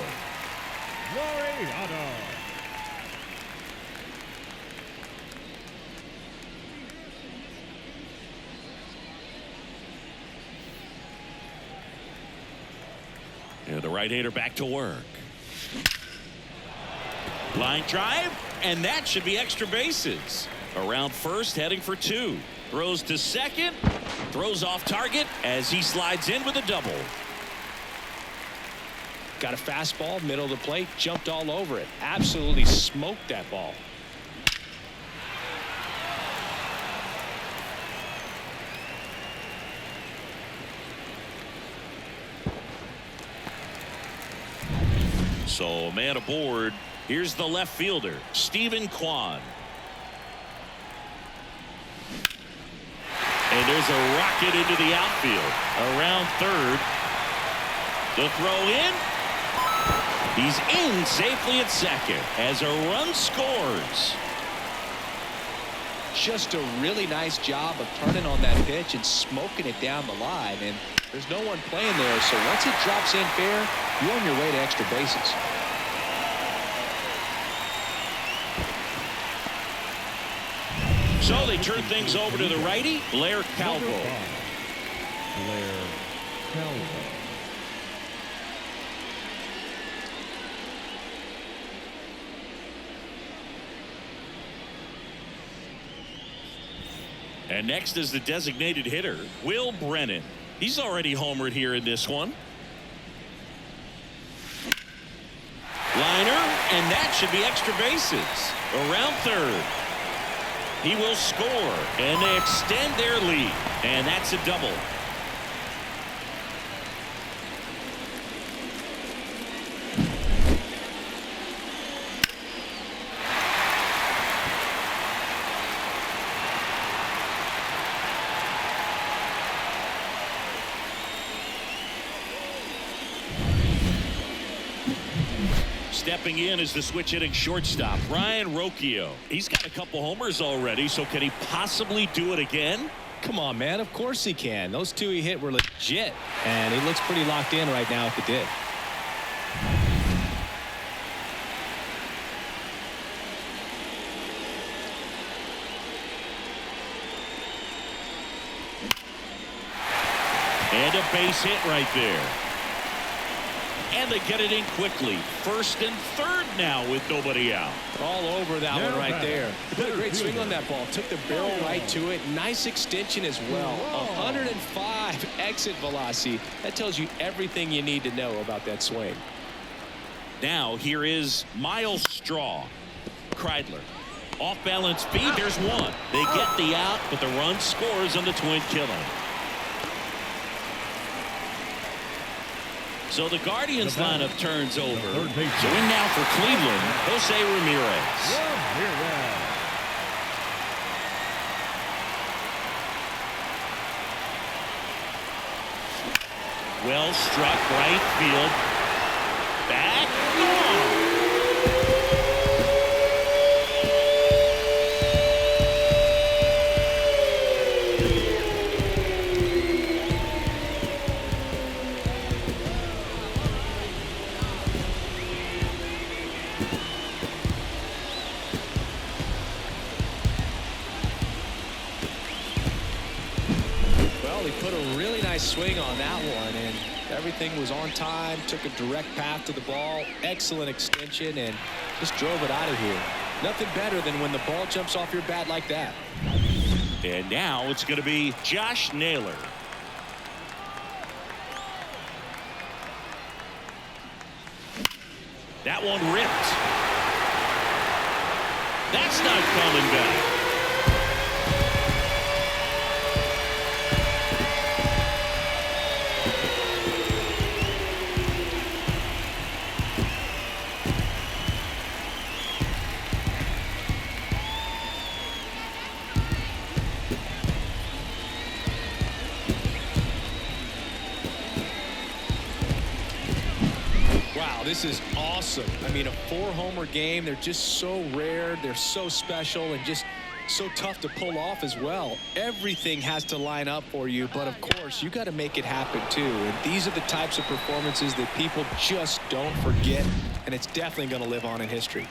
And the right-hander back to work. Line drive, and that should be extra bases. Around first, heading for 2. Throws to second, throws off target as he slides in with a double. Got a fastball, middle of the plate, jumped all over it. Absolutely smoked that ball. So man aboard. Here's the left fielder, Stephen Quan. And there's a rocket into the outfield. Around third. The throw in. He's in safely at second as a run scores. Just a really nice job of turning on that pitch and smoking it down the line. And there's no one playing there, so once it drops in fair, you're on your way to extra bases. So they turn things over to the righty, Blair Calvo. Blair Calvo. And next is the designated hitter, Will Brennan. He's already homered here in this one. Liner, and that should be extra bases. Around third. He will score, and they extend their lead, and that's a double. Stepping in is the switch hitting shortstop, Ryan Roquillo. He's got a couple homers already, so can he possibly do it again? Come on, man. Of course he can. Those 2 he hit were legit, and he looks pretty locked in right now if he did. And a base hit right there. And they get it in quickly. First and third now with nobody out. All over that one right there. He put a great swing on that ball. Took the barrel right to it. Nice extension as well. 105 exit velocity. That tells you everything you need to know about that swing. Now here is Miles Straw. Kreidler. Off balance speed. There's one. They get the out, but the run scores on the twin killer. So the Guardians lineup turns over. So in now for Cleveland, Jose Ramirez. Well struck, right field. Back. Gone. Well, he put a really nice swing on that one, and everything was on time, took a direct path to the ball, excellent extension, and just drove it out of here. Nothing better than when the ball jumps off your bat like that. And now it's going to be Josh Naylor. That one ripped. That's not coming back. Wow, this is awesome. I mean, a 4-homer game. They're just so rare. They're so special and just so tough to pull off as well. Everything has to line up for you, but of course, you got to make it happen too. And these are the types of performances that people just don't forget, and it's definitely going to live on in history.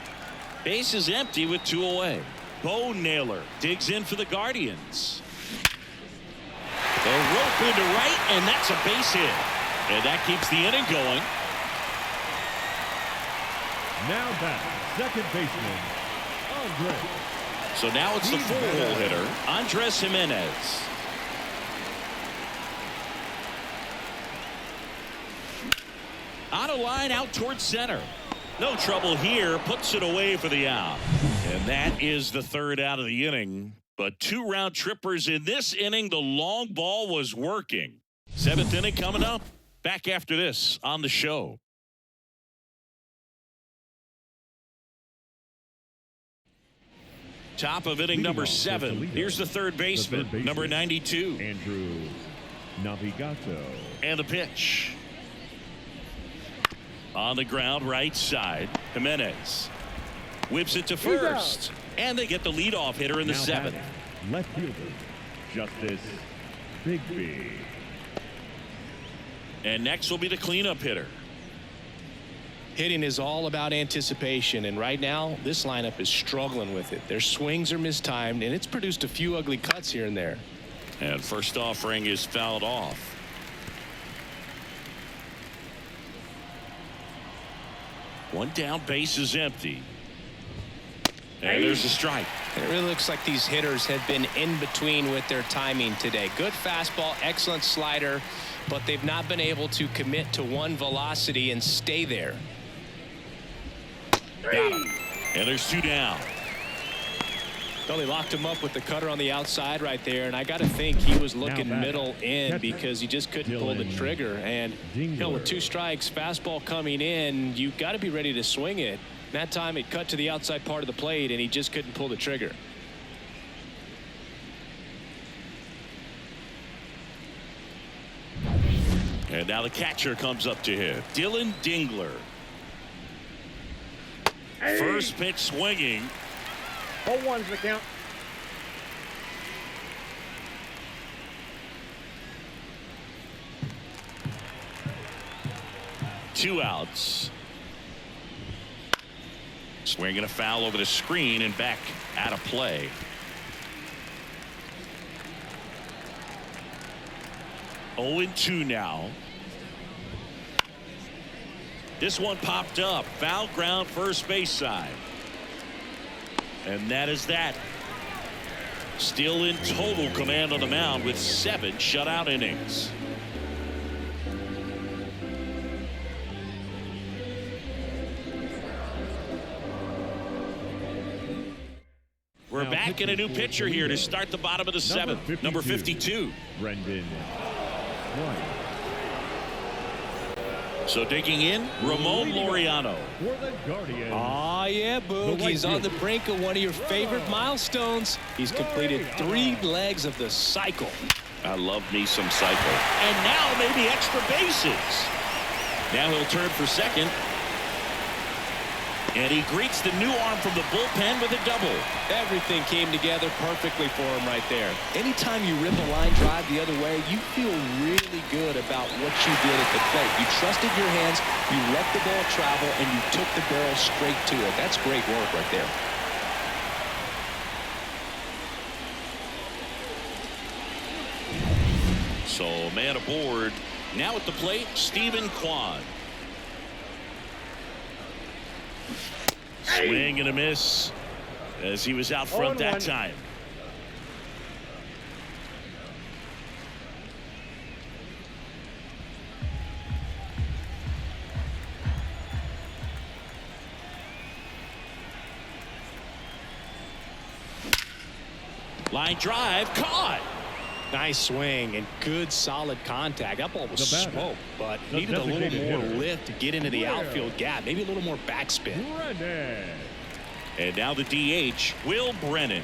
Base is empty with 2 away. Bo Naylor digs in for the Guardians. The rope into right, and that's a base hit. And that keeps the inning going. Now back, second baseman, Andres. So now it's the full-hole hitter, Andres Jimenez. On a line out towards center. No trouble here, puts it away for the out. And that is the 3rd out of the inning. But 2 round trippers in this inning. The long ball was working. 7th inning coming up. Back after this on the show. Top of inning number 7. Here's the third baseman, number 92. Andrew Navigato. And the pitch. On the ground, right side. Jimenez whips it to first. And they get the leadoff hitter in the 7th. Left fielder, Justice Bigby. And next will be the cleanup hitter. Hitting is all about anticipation, and right now this lineup is struggling with it. Their swings are mistimed, and it's produced a few ugly cuts here and there. And first offering is fouled off. One down, base is empty. And there's a strike. And it really looks like these hitters have been in between with their timing today. Good fastball, excellent slider, but they've not been able to commit to one velocity and stay there. Got him. And there's 2 down. Well, they locked him up with the cutter on the outside right there, and I got to think he was looking middle in because he just couldn't pull the trigger. And with 2 strikes, fastball coming in, you got to be ready to swing it. That time it cut to the outside part of the plate, and he just couldn't pull the trigger. And now the catcher comes up to him, Dylan Dingler. First pitch swinging. 0-1's the count. Two outs. Swinging a foul over the screen and back out of play. Oh and 2 now. This one popped up. Foul ground, first base side. And that is that. Still in total command on the mound with 7 shutout innings. We're back in a new pitcher here to start the bottom of the 7th. Number 52. Brendan White. So digging in, Ramon Laureano. For the Guardians. Oh, yeah, Boog. He's on the brink of one of your favorite milestones. He's completed 3 legs of the cycle. I love me some cycle. And now maybe extra bases. Now he'll turn for second. And he greets the new arm from the bullpen with a double. Everything came together perfectly for him right there. Anytime you rip a line drive the other way, you feel really good about what you did at the plate. You trusted your hands, you let the ball travel, and you took the barrel straight to it. That's great work right there. So man aboard. Now at the plate, Stephen Kwan. Swing and a miss as he was out front that time. Line drive caught. Nice swing and good solid contact. That ball was smoked, but needed a little more lift to get into the outfield gap. Maybe a little more backspin. And now the DH, Will Brennan.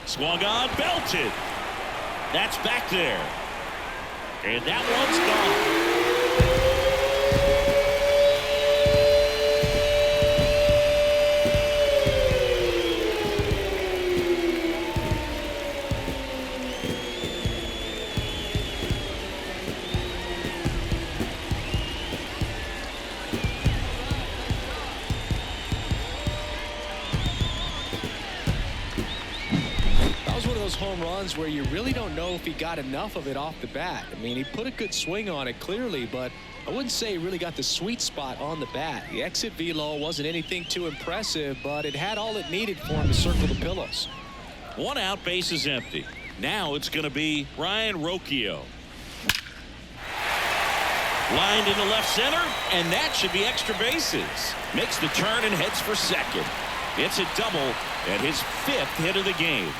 Swung on, belted. That's back there. And that one's gone. Home runs where you really don't know if he got enough of it off the bat. I mean, he put a good swing on it clearly, but I wouldn't say he really got the sweet spot on the bat. The exit velo wasn't anything too impressive, but it had all it needed for him to circle the pillows. One out, base is empty. Now it's going to be Ryan Rocchio. Lined into left center, and that should be extra bases. Makes the turn and heads for second. It's a double and his 5th hit of the game.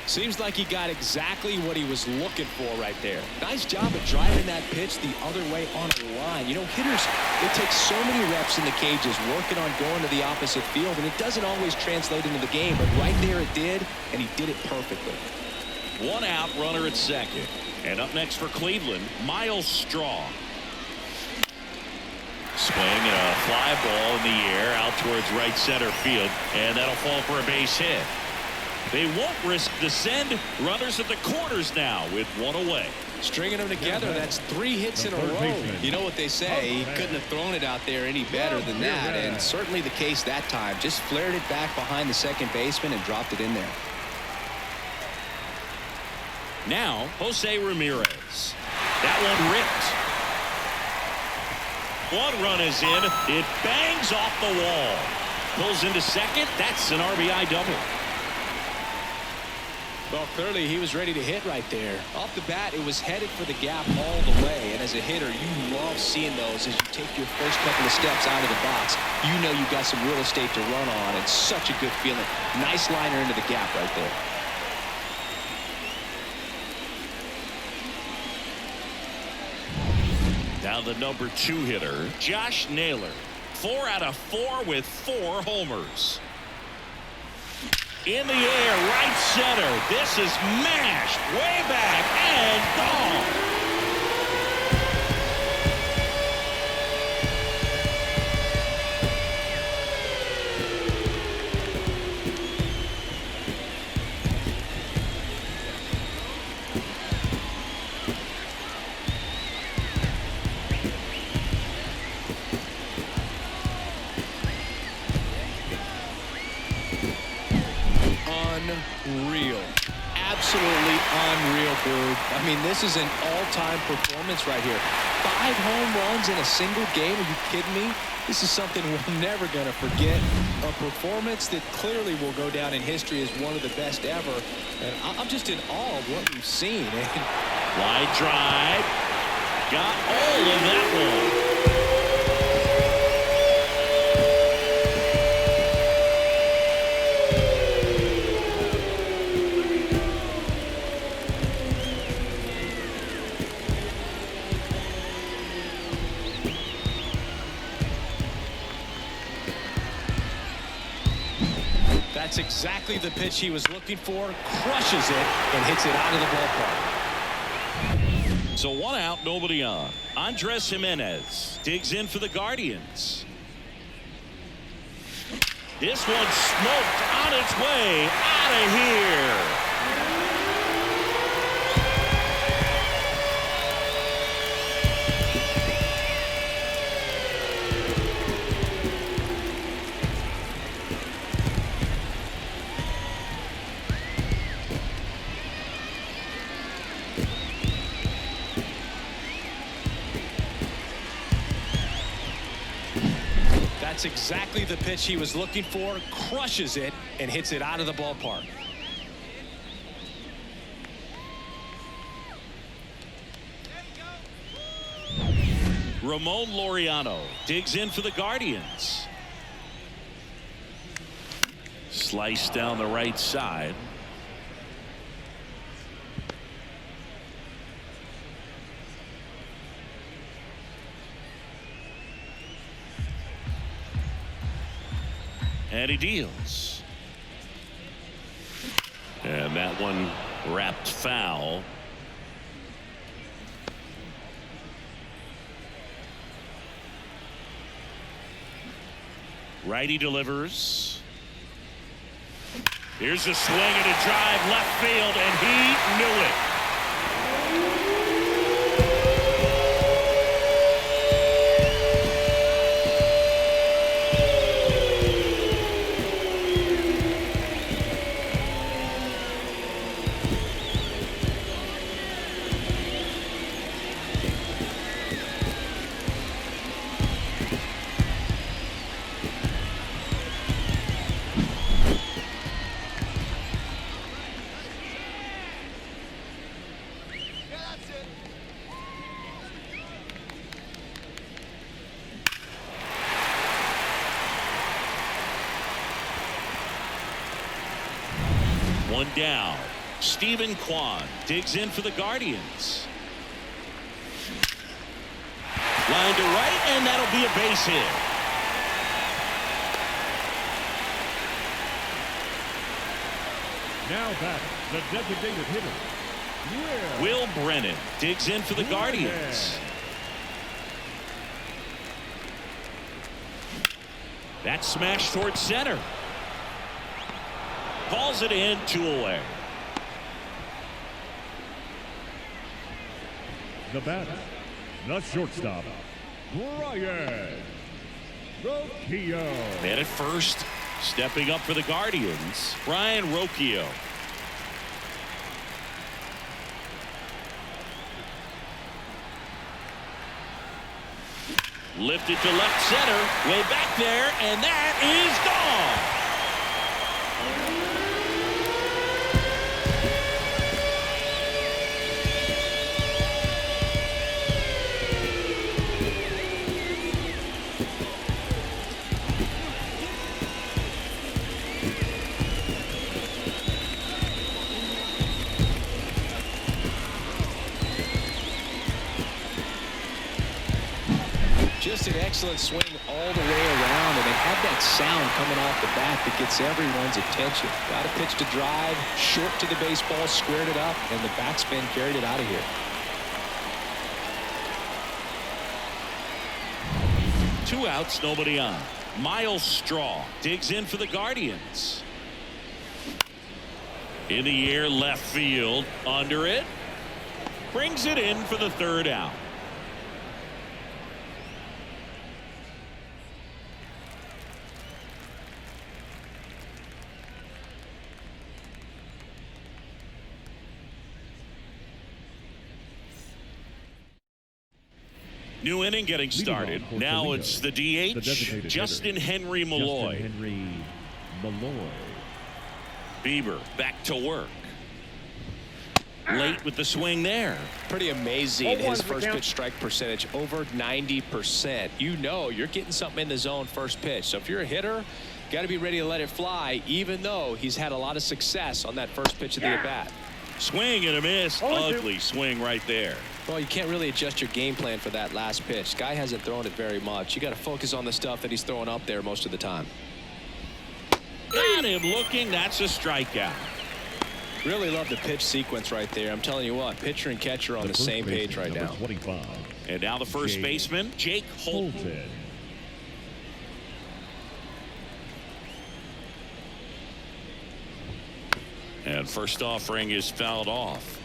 Seems like he got exactly what he was looking for right there. Nice job of driving that pitch the other way on a line. You know, hitters, they take so many reps in the cages working on going to the opposite field, and it doesn't always translate into the game, but right there it did, and he did it perfectly. One out, runner at second. And up next for Cleveland, Miles Straw. Swing and a fly ball in the air out towards right center field, and that'll fall for a base hit. They won't risk the send. Runners at the corners now with one away. Stringing them together, that's 3 hits in a row. You know what they say, he couldn't have thrown it out there any better than that, and certainly the case that time. Just flared it back behind the second baseman and dropped it in there. Now, Jose Ramirez. That one ripped. One run is in. It bangs off the wall. Pulls into second. That's an RBI double. Well, clearly he was ready to hit right there. Off the bat, it was headed for the gap all the way. And as a hitter, you love seeing those as you take your first couple of steps out of the box. You know you've got some real estate to run on. It's such a good feeling. Nice liner into the gap right there. Now the number 2 hitter, Josh Naylor. 4 out of 4 with 4 homers. In the air, right center. This is mashed way back and gone. Unreal. Absolutely unreal, dude. I mean, this is an all-time performance right here. 5 home runs in a single game. Are you kidding me? This is something we're never going to forget. A performance that clearly will go down in history as one of the best ever. And I'm just in awe of what we've seen. Line drive. Got all of that one. That's exactly the pitch he was looking for. Crushes it and hits it out of the ballpark. So 1 out, nobody on. Andres Jimenez digs in for the Guardians. This one smoked on its way out of here. That's exactly the pitch he was looking for. Crushes it and hits it out of the ballpark. Ramon Laureano digs in for the Guardians. Slice down the right side. And he deals. And that one wrapped foul. Righty delivers. Here's a swing and a drive left field, and he knew it. One down. Stephen Kwan digs in for the Guardians. Line to right, and that'll be a base hit. Now back, the designated hitter, Will Brennan digs in for the Guardians. That's smashed towards center. Calls it in, 2 away. The batter, the shortstop, Brian Rocchio. Man at first, stepping up for the Guardians, Brian Rocchio. Lifted to left center, way back there, and that is gone. Just an excellent swing all the way around, and they have that sound coming off the bat that gets everyone's attention. Got a pitch to drive, short to the baseball, squared it up, and the backspin carried it out of here. Two outs, nobody on. Miles Straw digs in for the Guardians. In the air, left field, under it. Brings it in for the 3rd out. New inning getting started. Now Toledo, it's the DH, Justin Henry Malloy. Justin Henry Malloy. Bieber back to work. Late with the swing there. Pretty amazing, his first pitch strike percentage, over 90%. You know you're getting something in the zone first pitch. So if you're a hitter, got to be ready to let it fly, even though he's had a lot of success on that first pitch of the at-bat. Swing and a miss. Ugly swing right there. Well, you can't really adjust your game plan for that last pitch. Guy hasn't thrown it very much. You got to focus on the stuff that he's throwing up there most of the time. Got him looking. That's a strikeout. Really love the pitch sequence right there. I'm telling you what, pitcher and catcher on the same page right now. 25. And now the first baseman, Jake Holton. Holton. And first offering is fouled off.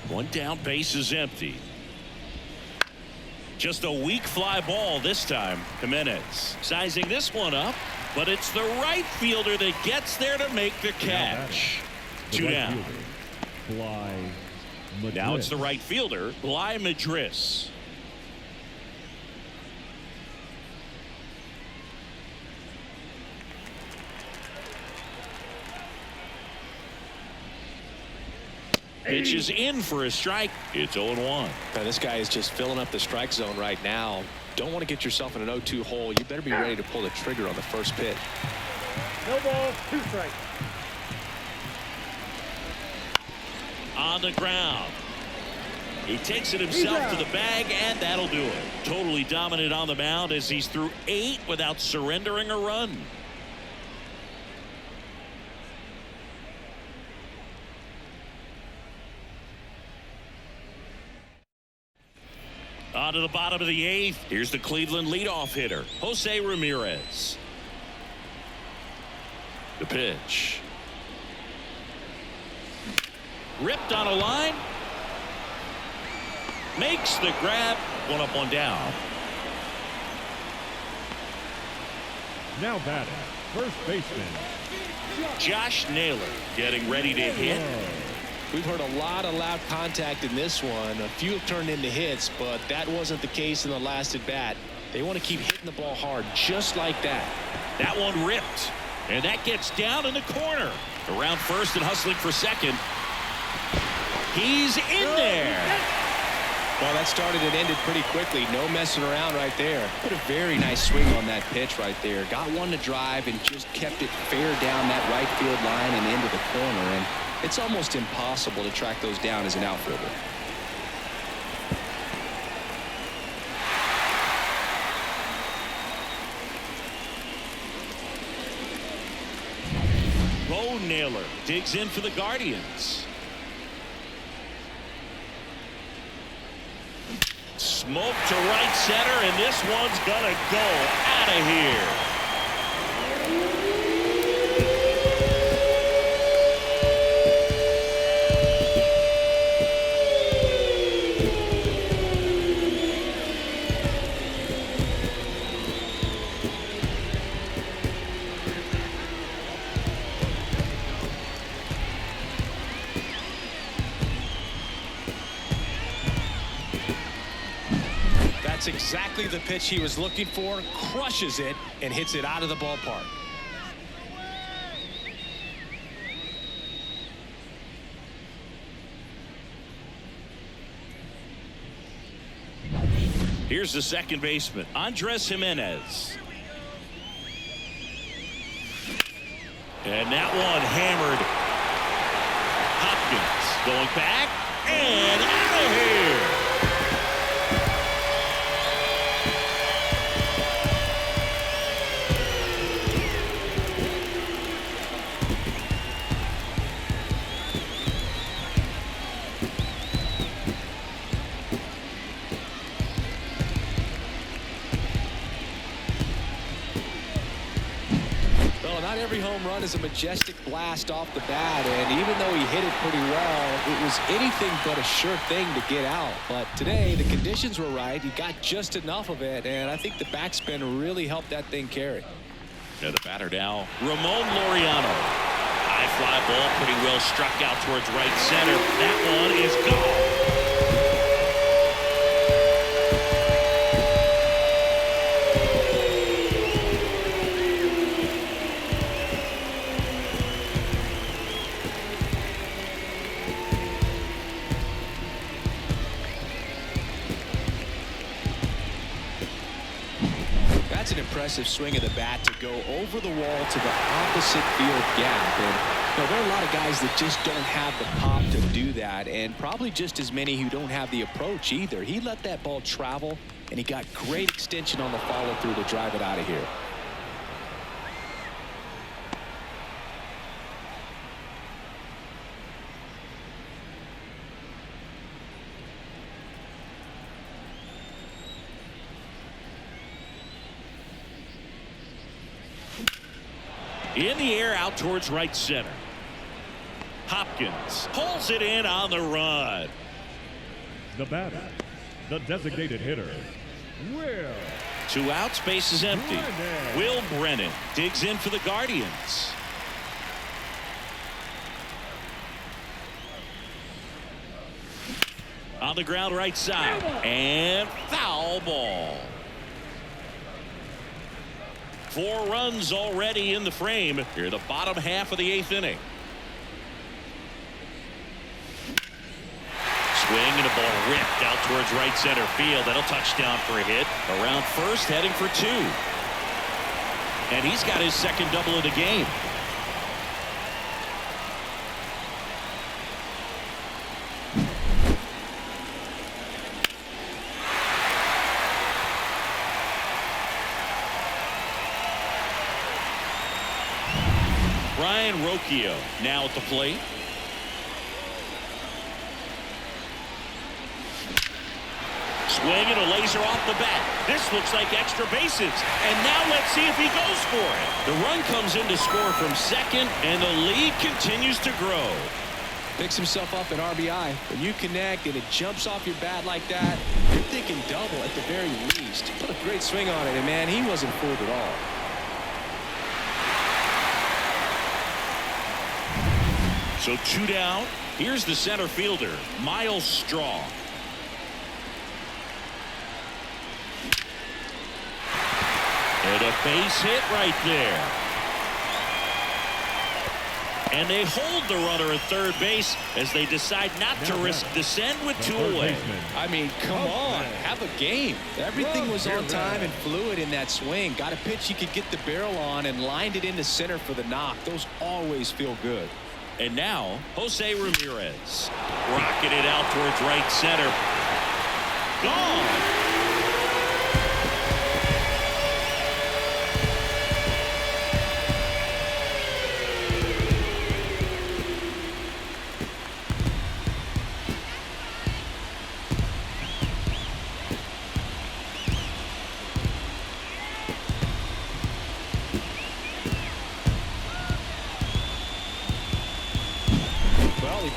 One down, base is empty. Just a weak fly ball this time. Jimenez sizing this one up, but it's the right fielder that gets there to make the catch. Two down. Now it's the right fielder, Bly Madris. Pitch is in for a strike. It's 0-1. This guy is just filling up the strike zone right now. Don't want to get yourself in an 0-2 hole. You better be ready to pull the trigger on the first pitch. No ball, 2 strikes. On the ground. He takes it himself to the bag, and that'll do it. Totally dominant on the mound as he's through 8 without surrendering a run. On to the bottom of the 8th. Here's the Cleveland leadoff hitter, Jose Ramirez. The pitch. Ripped on a line. Makes the grab. 1 up, 1 down. Now batting, first baseman, Josh Naylor getting ready to hit. We've heard a lot of loud contact in this one. A few have turned into hits, but that wasn't the case in the last at bat. They want to keep hitting the ball hard, just like that. That one ripped, and that gets down in the corner. Around first and hustling for second. He's in there. Well, that started and ended pretty quickly. No messing around right there. Put a very nice swing on that pitch right there. Got one to drive and just kept it fair down that right field line and into the corner. And it's almost impossible to track those down as an outfielder. Bo Naylor digs in for the Guardians. Smoke to right center, and this one's gonna go out of here. That's exactly the pitch he was looking for. Crushes it and hits it out of the ballpark. Here's the second baseman, Andres Jimenez. And that one hammered. Hopkins going back and out of here. Not every home run is a majestic blast off the bat, and even though he hit it pretty well, it was anything but a sure thing to get out. But today, the conditions were right. He got just enough of it, and I think the backspin really helped that thing carry. Yeah, the batter now, Ramon Laureano. High fly ball, pretty well struck out towards right center. That one is gone. impressive swing of the bat to go over the wall to the opposite field gap. And there are a lot of guys that just don't have the pop to do that, and probably just as many who don't have the approach either. He let that ball travel, and he got great extension on the follow through to drive it out of here. In the air out towards right center. Hopkins pulls it in on the run. The batter, the designated hitter, Will. 2 outs, base is empty. Brennan. Will Brennan digs in for the Guardians. On the ground right side. And foul ball. 4 runs already in the frame here, the bottom half of the 8th inning. Swing and a ball ripped out towards right center field. That'll touchdown for a hit. Around first, heading for 2. And he's got his second double of the game. Ryan Rocchio now at the plate. Swing and a laser off the bat. This looks like extra bases. And now let's see if he goes for it. The run comes in to score from second, and the lead continues to grow. Picks himself up an RBI. When you connect and it jumps off your bat like that, you're thinking double at the very least. Put a great swing on it, and man, he wasn't fooled at all. So 2 down. Here's the center fielder, Miles Straw. And a base hit right there. And they hold the runner at third base as they decide not to risk the send with 2 away. I mean, come on, have a game. Everything was on time and fluid in that swing. Got a pitch he could get the barrel on and lined it into center for the knock. Those always feel good. And now, Jose Ramirez. Rocketed out towards right center. Gone.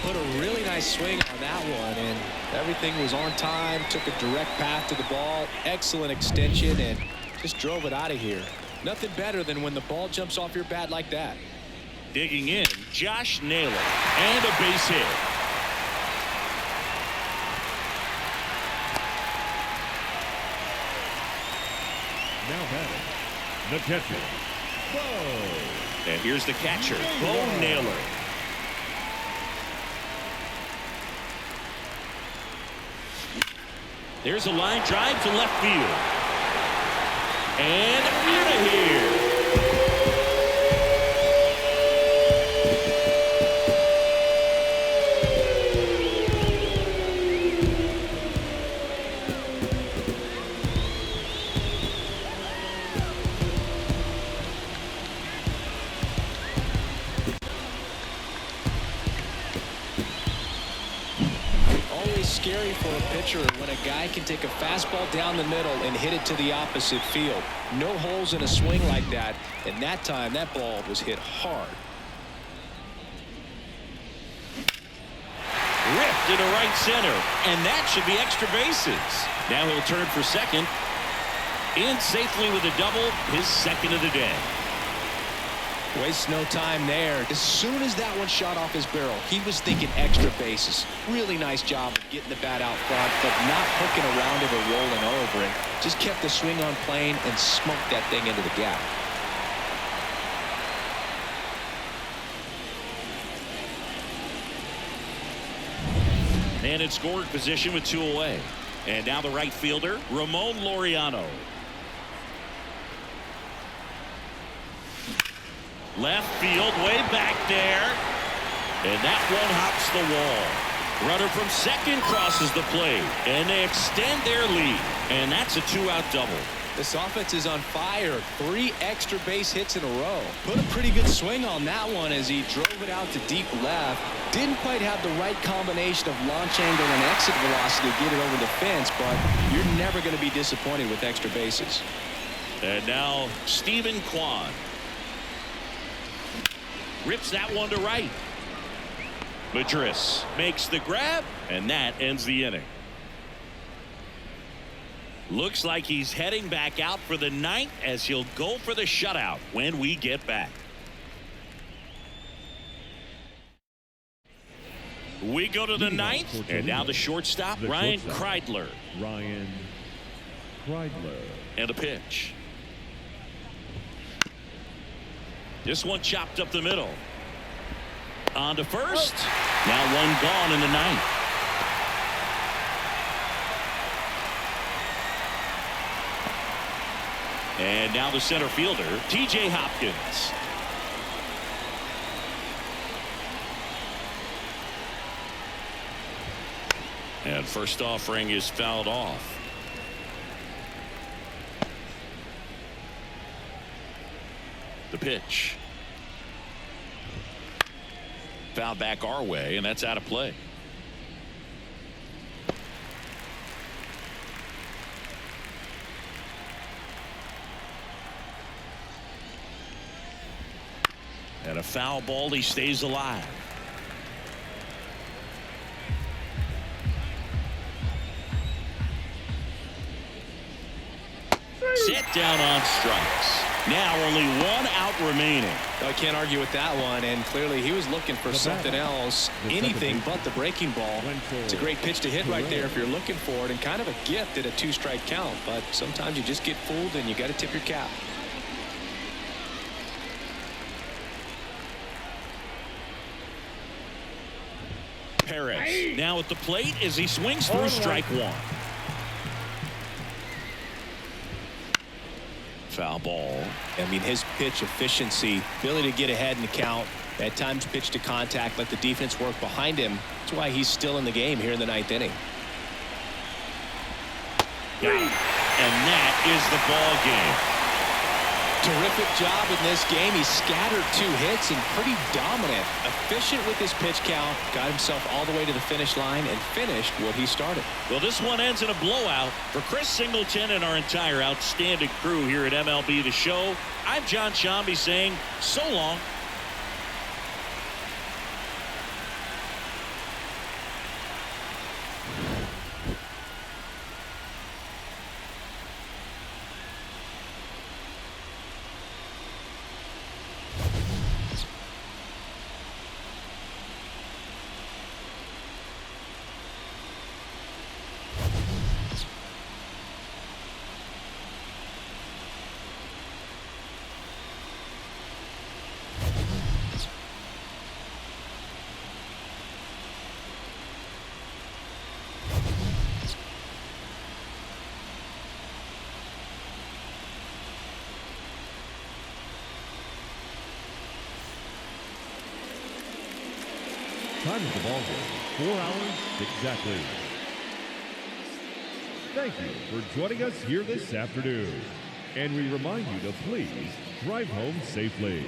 Put a really nice swing on that one, and everything was on time. Took a direct path to the ball, excellent extension, and just drove it out of here. Nothing better than when the ball jumps off your bat like that. Digging in, Josh Naylor, and a base hit. Now batting, the catcher, Bo. And here's the catcher, Bo Naylor. There's a line drive to left field. And out of here. Scary for a pitcher when a guy can take a fastball down the middle and hit it to the opposite field. No holes in a swing like that, and that time that ball was hit hard. Ripped into right center, and that should be extra bases. Now he'll turn for second. In safely with a double, his second of the day. Wastes no time there. As soon as that one shot off his barrel, he was thinking extra bases. Really nice job of getting the bat out front, but not hooking around it or rolling over it. Just kept the swing on plane and smoked that thing into the gap. And in scoring position with 2 away. And now the right fielder, Ramon Laureano. Left field, way back there. And that one hops the wall. Runner from second crosses the plate. And they extend their lead. And that's a 2-out double. This offense is on fire. 3 extra base hits in a row. Put a pretty good swing on that one as he drove it out to deep left. Didn't quite have the right combination of launch angle and exit velocity to get it over the fence, but you're never going to be disappointed with extra bases. And now Stephen Kwan rips that one to right. Madris makes the grab, and that ends the inning. Looks like he's heading back out for the 9th as he'll go for the shutout when we get back. We go to the 9th, and now the shortstop, Ryan Kreidler. Ryan Kreidler. And a pitch. This one chopped up the middle. On to first. Now one gone in the 9th. And now the center fielder, T.J. Hopkins. And first offering is fouled off. The pitch. Foul back our way, and that's out of play. And a foul ball, he stays alive. Set down on strikes. Now only 1 out remaining. I can't argue with that one, and clearly he was looking for something else, anything but the breaking ball. It's a great pitch to hit right there if you're looking for it, and kind of a gift at a 2-strike count, but sometimes you just get fooled and you got to tip your cap. Perez now at the plate as he swings through strike 1. Foul ball. I mean, his pitch efficiency, ability to get ahead in the count, at times pitch to contact, let the defense work behind him. That's why he's still in the game here in the 9th inning. And that is the ball game. Terrific job in this game. He scattered 2 hits and pretty dominant. Efficient with his pitch count. Got himself all the way to the finish line and finished what he started. Well, this one ends in a blowout. For Chris Singleton and our entire outstanding crew here at MLB The Show, I'm John Shambi saying so long. Time of the ball game, 4 hours exactly. Thank you for joining us here this afternoon. And we remind you to please drive home safely.